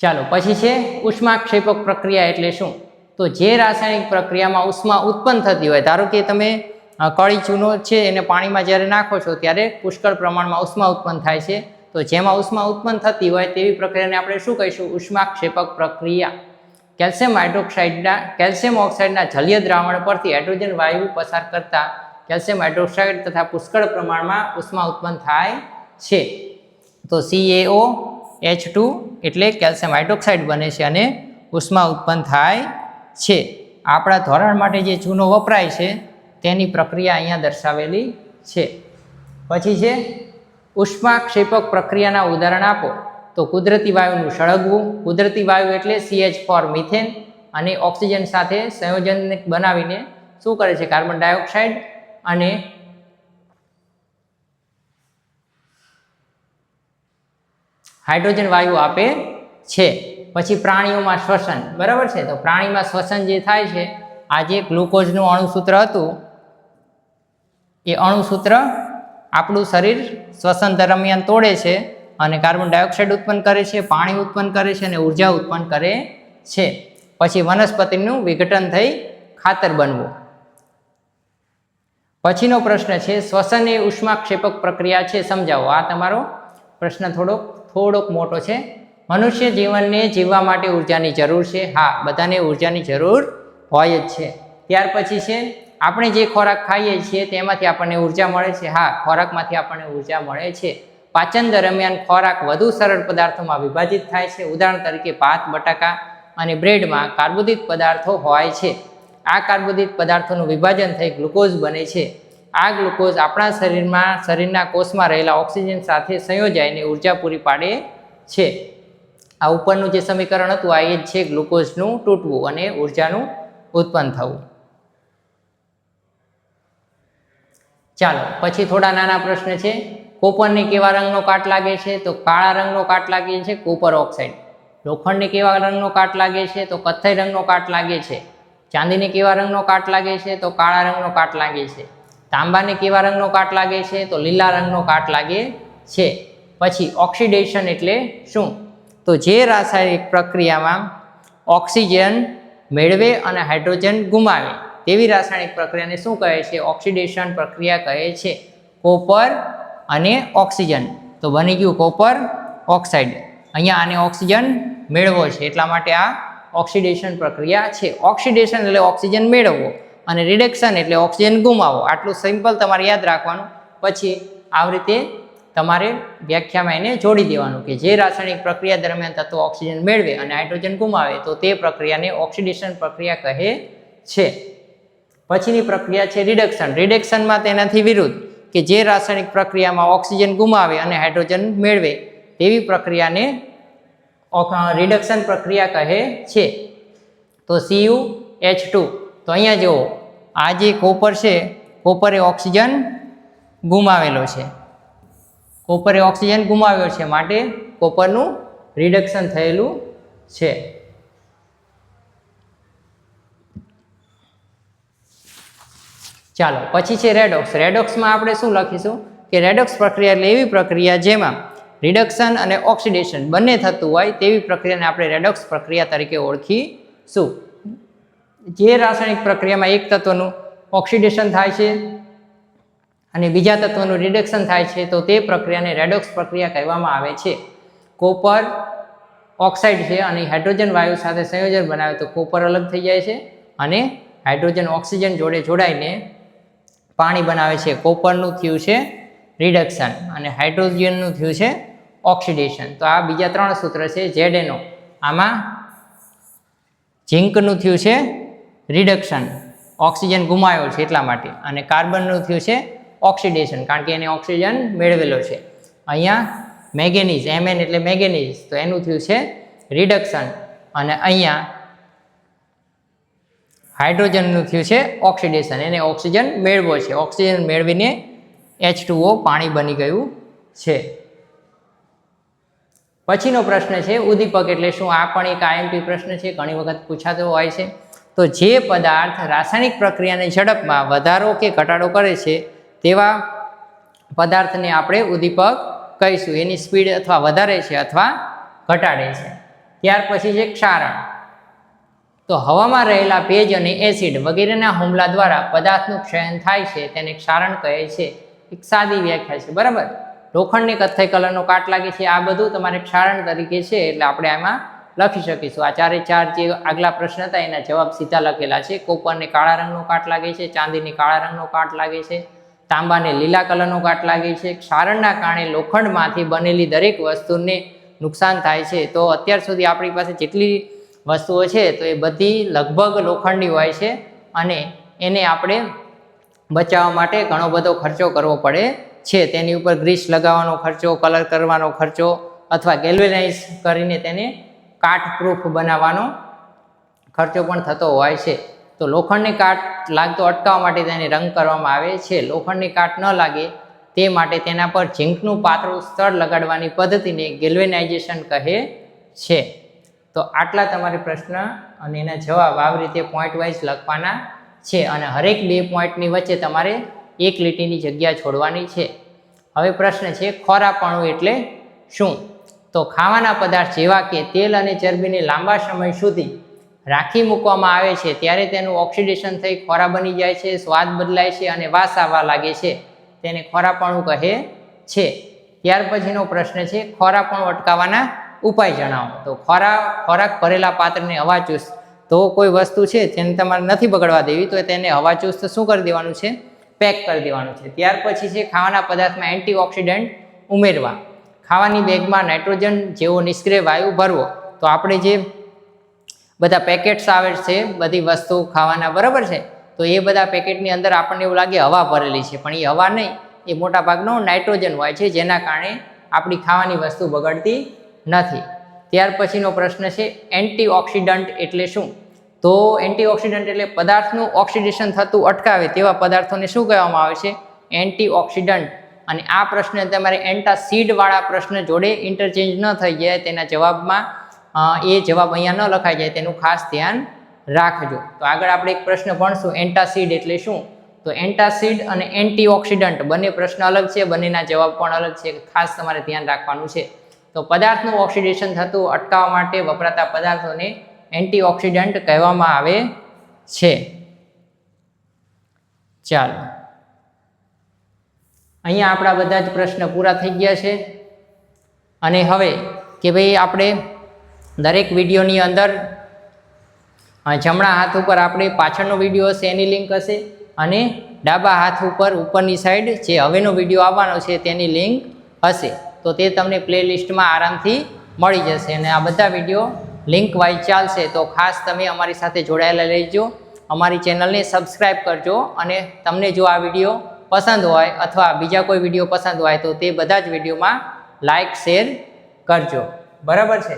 ચાલો, પછી છે ઉષ્માક્ષેપક પ્રક્રિયા એટલે શું? તો જે રાસાયણિક પ્રક્રિયામાં ઉષ્મા ઉત્પન્ન થતી હોય, ધારો કે તમે કળી ચૂનો છે એને પાણીમાં જ્યારે નાખો છો ત્યારે પુષ્કળ પ્રમાણમાં ઉષ્મા ઉત્પન્ન થાય છે. તો જેમાં ઉષ્મા ઉત્પન્ન થતી હોય તેવી પ્રક્રિયાને આપણે શું કહીશું? ઉષ્માક્ષેપક પ્રક્રિયા. કેલ્શિયમ ઓક્સાઇડના જલીય દ્રાવણ પરથી હાઇડ્રોજન વાયુ પસાર કરતા કેલ્શિયમ હાઇડ્રોક્સાઇડ તથા પુષ્કળ પ્રમાણમાં ઉષ્મા ઉત્પન્ન થાય છે. તો CaOH2 એટલે કેલ્શિયમ હાઇડ્રોક્સાઇડ બને છે અને ઉષ્મા ઉત્પન્ન થાય છે. આપણા ધોરણ માટે જે ચૂનો વપરાય છે તેની પ્રક્રિયા અહીંયા દર્શાવેલી છે. પછી છે ઉષ્માક્ષેપક પ્રક્રિયાના ઉદાહરણ આપો. તો કુદરતી વાયુનું સળગવું. કુદરતી વાયુ એટલે CH4 મિથેન અને ઓક્સિજન સાથે સંયોજન બનાવીને શું કરે છે? કાર્બન ડાયોક્સાઇડ અને હાઇડ્રોજન વાયુ આપે છે. પછી પ્રાણીઓમાં શ્વસન. બરાબર છે. તો પ્રાણીમાં શ્વસન જે થાય છે, આ જે ગ્લુકોઝનું અણુસૂત્ર હતું એ અણુસૂત્ર આપણું શરીર શ્વસન દરમિયાન તોડે છે અને કાર્બન ડાયોક્સાઇડ ઉત્પન્ન કરે છે, પાણી ઉત્પન્ન કરે છે અને ઉર્જા ઉત્પન્ન કરે છે. પછી વનસ્પતિનું વિઘટન થઈ ખાતર બનવું. પછીનો પ્રશ્ન છે શ્વસન એ ઉષ્માક્ષેપક પ્રક્રિયા છે, સમજાવો. આ તમારો પ્રશ્ન થોડોક મોટો છે. મનુષ્ય જીવનને જીવવા માટે ઉર્જાની જરૂર છે. હા, બધાને ઉર્જાની જરૂર હોય જ છે. ત્યાર પછી છે આપણે જે ખોરાક ખાઈએ છીએ તેમાંથી આપણને ઉર્જા મળે છે. હા, ખોરાકમાંથી આપણને ઉર્જા મળે છે. પાચન દરમિયાન ખોરાક વધુ સરળ પદાર્થોમાં વિભાજિત થાય છે. ઉદાહરણ તરીકે ભાત, બટાકા અને બ્રેડમાં કાર્બોદિત પદાર્થો હોય છે. આ કાર્બોદિત પદાર્થોનું વિભાજન થઈ ગ્લુકોઝ બને છે. આ ગ્લુકોઝ આપણા શરીરના કોષમાં રહેલા ઓક્સિજન સાથે સંયોજાઈને ઉર્જા પૂરી પાડે છે. આ ઉપરનું જે સમીકરણ હતું આ એ જ છે ગ્લુકોઝનું તૂટવું અને ઉર્જાનું ઉત્પન્ન થવું. ચાલો, પછી થોડા નાના પ્રશ્ન છે. કોપરને કેવા રંગનો કાટ લાગે છે? તો કાળા રંગનો કાટ લાગે છે, કોપર ઓક્સાઇડ. લોખંડને કેવા રંગનો કાટ લાગે છે? તો કથ્થઈ રંગનો કાટ લાગે છે. ચાંદીને કેવા રંગનો કાટ લાગે છે? તો કાળા રંગનો કાટ લાગે છે. તાંબાને કેવા રંગનો કાટ લાગે છે? તો લીલા રંગનો કાટ લાગે છે. પછી ઓક્સિડેશન એટલે શું? તો જે રાસાયણિક પ્રક્રિયામાં ઓક્સિજન મેળવે અને હાઇડ્રોજન ગુમાવે તેવી રાસાયણિક પ્રક્રિયાને શું કહે છે? ઓક્સિડેશન પ્રક્રિયા કહે છે. કોપર અને ઓક્સિજન, તો બની ગયું કોપર ઓક્સાઇડ. અહીંયા આને ઓક્સિજન મેળવો છે એટલા માટે આ ઓક્સિડેશન પ્રક્રિયા છે. ઓક્સિડેશન એટલે ઓક્સિજન મેળવવો અને રિડક્શન એટલે ઓક્સિજન ગુમાવવો. આટલું સિમ્પલ તમારે યાદ રાખવાનું. પછી આવી રીતે તમારે વ્યાખ્યામાં એને જોડી દેવાનું કે જે રાસાયણિક પ્રક્રિયા દરમિયાન તત્વો ઓક્સિજન મેળવે અને હાઇડ્રોજન ગુમાવે તો તે પ્રક્રિયાને ઓક્સિડેશન પ્રક્રિયા કહે છે. પછીની પ્રક્રિયા છે રિડક્શન. રિડક્શનમાં તેનાથી વિરુદ્ધ કે જે રાસાયણિક પ્રક્રિયામાં ઓક્સિજન ગુમાવે અને હાઇડ્રોજન મેળવે તેવી પ્રક્રિયાને રિડક્શન પ્રક્રિયા કહે છે. તો CuH2. તો અહીંયા જુઓ, આ જે કોપર છે, કોપરે ઓક્સિજન ગુમાવેલો છે. કોપરે ઓક્સિજન ગુમાવ્યો છે માટે કોપરનું રિડક્શન થયેલું છે. ચાલો, પછી છે રેડોક્સ. રેડોક્સમાં આપણે શું લખીશું કે રેડોક્સ પ્રક્રિયા એટલે એવી પ્રક્રિયા જેમાં રિડક્શન અને ઓક્સિડેશન બંને થતું હોય તેવી પ્રક્રિયાને આપણે રેડોક્સ પ્રક્રિયા તરીકે ઓળખીશું. જે રાસાયણિક પ્રક્રિયામાં એક તત્વનું ઓક્સિડેશન થાય છે અને બીજા તત્વનું રિડક્શન થાય છે તો તે પ્રક્રિયાને રેડોક્સ પ્રક્રિયા કહેવામાં આવે છે. કોપર ઓક્સાઇડ છે અને હાઇડ્રોજન વાયુ સાથે સંયોજન બનાવે તો કોપર અલગ થઈ જાય છે અને હાઇડ્રોજન ઓક્સિજન જોડે જોડાઈને પાણી બનાવે છે. કોપરનું થયું છે રિડક્શન અને હાઇડ્રોજનનું થયું છે ઓક્સિડેશન. તો આ બીજા 3 સૂત્ર છે ZNO. આમાં ઝીંકનું થયું છે રિડક્શન, ઓક્સિજન ગુમાવ્યો છે એટલા માટે, અને કાર્બનનું થયું છે ઓક્સિડેશન કારણ કે એને ઓક્સિજન મેળવેલો છે. અહીંયા મેંગેનીઝ Mn એટલે મેંગેનીઝ, તો એનું થયું છે રિડક્શન, અને અહીંયા હાઇડ્રોજનનું થયું છે ઓક્સિડેશન, એને ઓક્સિજન મેળવો છે. ઓક્સિજન મેળવીને H2O પાણી બની ગયું છે. પછીનો પ્રશ્ન છે ઉદ્દીપક એટલે શું? આ પણ એક IMP પ્રશ્ન છે, ઘણી વખત પૂછાતો હોય છે. તો જે પદાર્થ રાસાયણિક પ્રક્રિયાની ઝડપમાં વધારો કે ઘટાડો કરે છે તેવા પદાર્થને આપણે ઉદ્દીપક કહીશું. એની સ્પીડ અથવા વધારે છે અથવા ઘટાડે છે. ત્યાર પછી છે ક્ષારણ. તો હવામાં રહેલા ભેજ અને એસિડ વગેરેના હુમલા દ્વારા પદાર્થનું ક્ષયન થાય છે તેને ક્ષારણ કહે છે. એક સાદી વ્યાખ્યા છે, બરાબર. લોખંડની કથ્થઈ કલરનો કાટ લાગે છે, આ બધું તમારે ક્ષારણ તરીકે છે, એટલે આપણે આમાં લખી શકીશું. આ 4 જે આગલા પ્રશ્ન હતા એના જવાબ સીધા લખેલા છે. કોપરને કાળા રંગનો કાટ લાગે છે, ચાંદીને કાળા રંગનો કાટ લાગે છે, તાંબાને લીલા કલરનો કાટ લાગે છે. ક્ષારણના કારણે લોખંડમાંથી બનેલી દરેક વસ્તુને નુકસાન થાય છે. તો અત્યાર સુધી આપણી પાસે જેટલી વસ્તુઓ છે તો એ બધી લગભગ લોખંડની હોય છે, અને એને આપણે બચાવવા માટે ઘણો બધો ખર્ચો કરવો પડે છે. તેની ઉપર ગ્રીસ લગાવવાનો ખર્ચો, કલર કરવાનો ખર્ચો, અથવા ગેલ્વેનાઇઝ કરીને તેને કાટપ્રૂફ બનાવવાનો ખર્ચો પણ થતો હોય છે. તો લોખંડની કાટ લાગતો અટકાવવા માટે તેને રંગ કરવામાં આવે છે. લોખંડની કાટ ન લાગે તે માટે તેના પર ઝીંકનું પાતળું સ્તર લગાડવાની પદ્ધતિને ગેલ્વેનાઇઝેશન કહે છે. તો આટલા તમારે પ્રશ્ન અને એના જવાબ આવી રીતે પોઈન્ટ વાઇઝ લખવાના છે, અને હરેક 2 પોઈન્ટની વચ્ચે તમારે 1 લીટીની જગ્યા છોડવાની છે. હવે પ્રશ્ન છે ખોરાપણું એટલે શું? તો ખાવાના પદાર્થ જેવા કે તેલ અને ચરબીને લાંબા સમય સુધી રાખી મૂકવામાં આવે છે ત્યારે તેનું ઓક્સિડેશન થઈ ખોરા બની જાય છે, સ્વાદ બદલાય છે અને વાસ આવવા લાગે છે, તેને ખોરાપણું કહે છે. ત્યાર પછીનો પ્રશ્ન છે ખોરાપણું અટકાવવાના ઉપાય જણાવો. તો ખોરાક ભરેલા પાત્રને હવાચુસ્ત, તો કોઈ વસ્તુ છે જેને તમારે નથી બગડવા દેવી તો તેને હવાચુસ્ત શું કરી દેવાનું છે? પેક કરી દેવાનું છે. ત્યાર પછી છે ખાવાના પદાર્થમાં એન્ટીઓક્સિડન્ટ ઉમેરવા. ખાવાની બેગમાં નાઇટ્રોજન જેવો નિષ્ક્રિય વાયુ ભરવો. તો આપણે જે બધા પેકેટ્સ આવે છે બધી વસ્તુ ખાવાના, બરાબર છે, તો એ બધા પેકેટની અંદર આપણને એવું લાગે હવા ભરેલી છે, પણ એ હવા નહીં, એ મોટા ભાગનો નાઇટ્રોજન હોય છે, જેના કારણે આપણી ખાવાની વસ્તુ બગડતી નથી. ત્યાર પછીનો પ્રશ્ન છે એન્ટીઓક્સિડન્ટ એટલે શું? તો એન્ટીઓક્સિડન્ટ એટલે પદાર્થનું ઓક્સિડેશન થતું અટકાવે તેવા પદાર્થોને શું કહેવામાં આવે છે? એન્ટીઓક્સિડન્ટ. અને આ પ્રશ્ન તમારે એન્ટાસિડ વાળા પ્રશ્ન જોડે ઇન્ટરચેન્જ ન થઈ જાય, તેના જવાબમાં એ જવાબ અહીંયા ન લખાઈ જાય, તેનું ખાસ ધ્યાન રાખજો. તો આગળ આપણે એક પ્રશ્ન ભણશું એન્ટાસિડ એટલે શું? તો એન્ટાસિડ અને એન્ટીઓક્સિડન્ટ બંને પ્રશ્ન અલગ છે, બંનેના જવાબ પણ અલગ છે, ખાસ તમારે ધ્યાન રાખવાનું છે. તો પદાર્થનું ઓક્સિડેશન થતું અટકાવવા માટે વપરાતા પદાર્થોને એન્ટીઓક્સિડન્ટ કહેવામાં આવે છે. ચાલો, અહીંયા આપણા બધા જ પ્રશ્ન પૂરા થઈ ગયા છે. અને હવે કે ભાઈ આપણે દરેક વિડીયોની અંદર જમણા હાથ ઉપર આપણે પાછળનો વિડીયો હશે એની લિંક હશે, અને ડાબા હાથ ઉપર ઉપરની સાઈડ જે હવેનો વિડીયો આવવાનો છે તેની લિંક હશે. તો તે તમને પ્લેલિસ્ટમાં આરામથી મળી જશે, અને આ બધા વિડીયો લિંક વાઇઝ ચાલશે. તો ખાસ તમે અમારી સાથે જોડાયેલા રહેજો, અમારી ચેનલને સબસ્ક્રાઈબ કરજો, અને તમને જો આ વિડીયો પસંદ હોય અથવા બીજા કોઈ વિડીયો પસંદ હોય તો તે બધા જ વિડીયોમાં લાઈક શેર કરજો, બરાબર છે.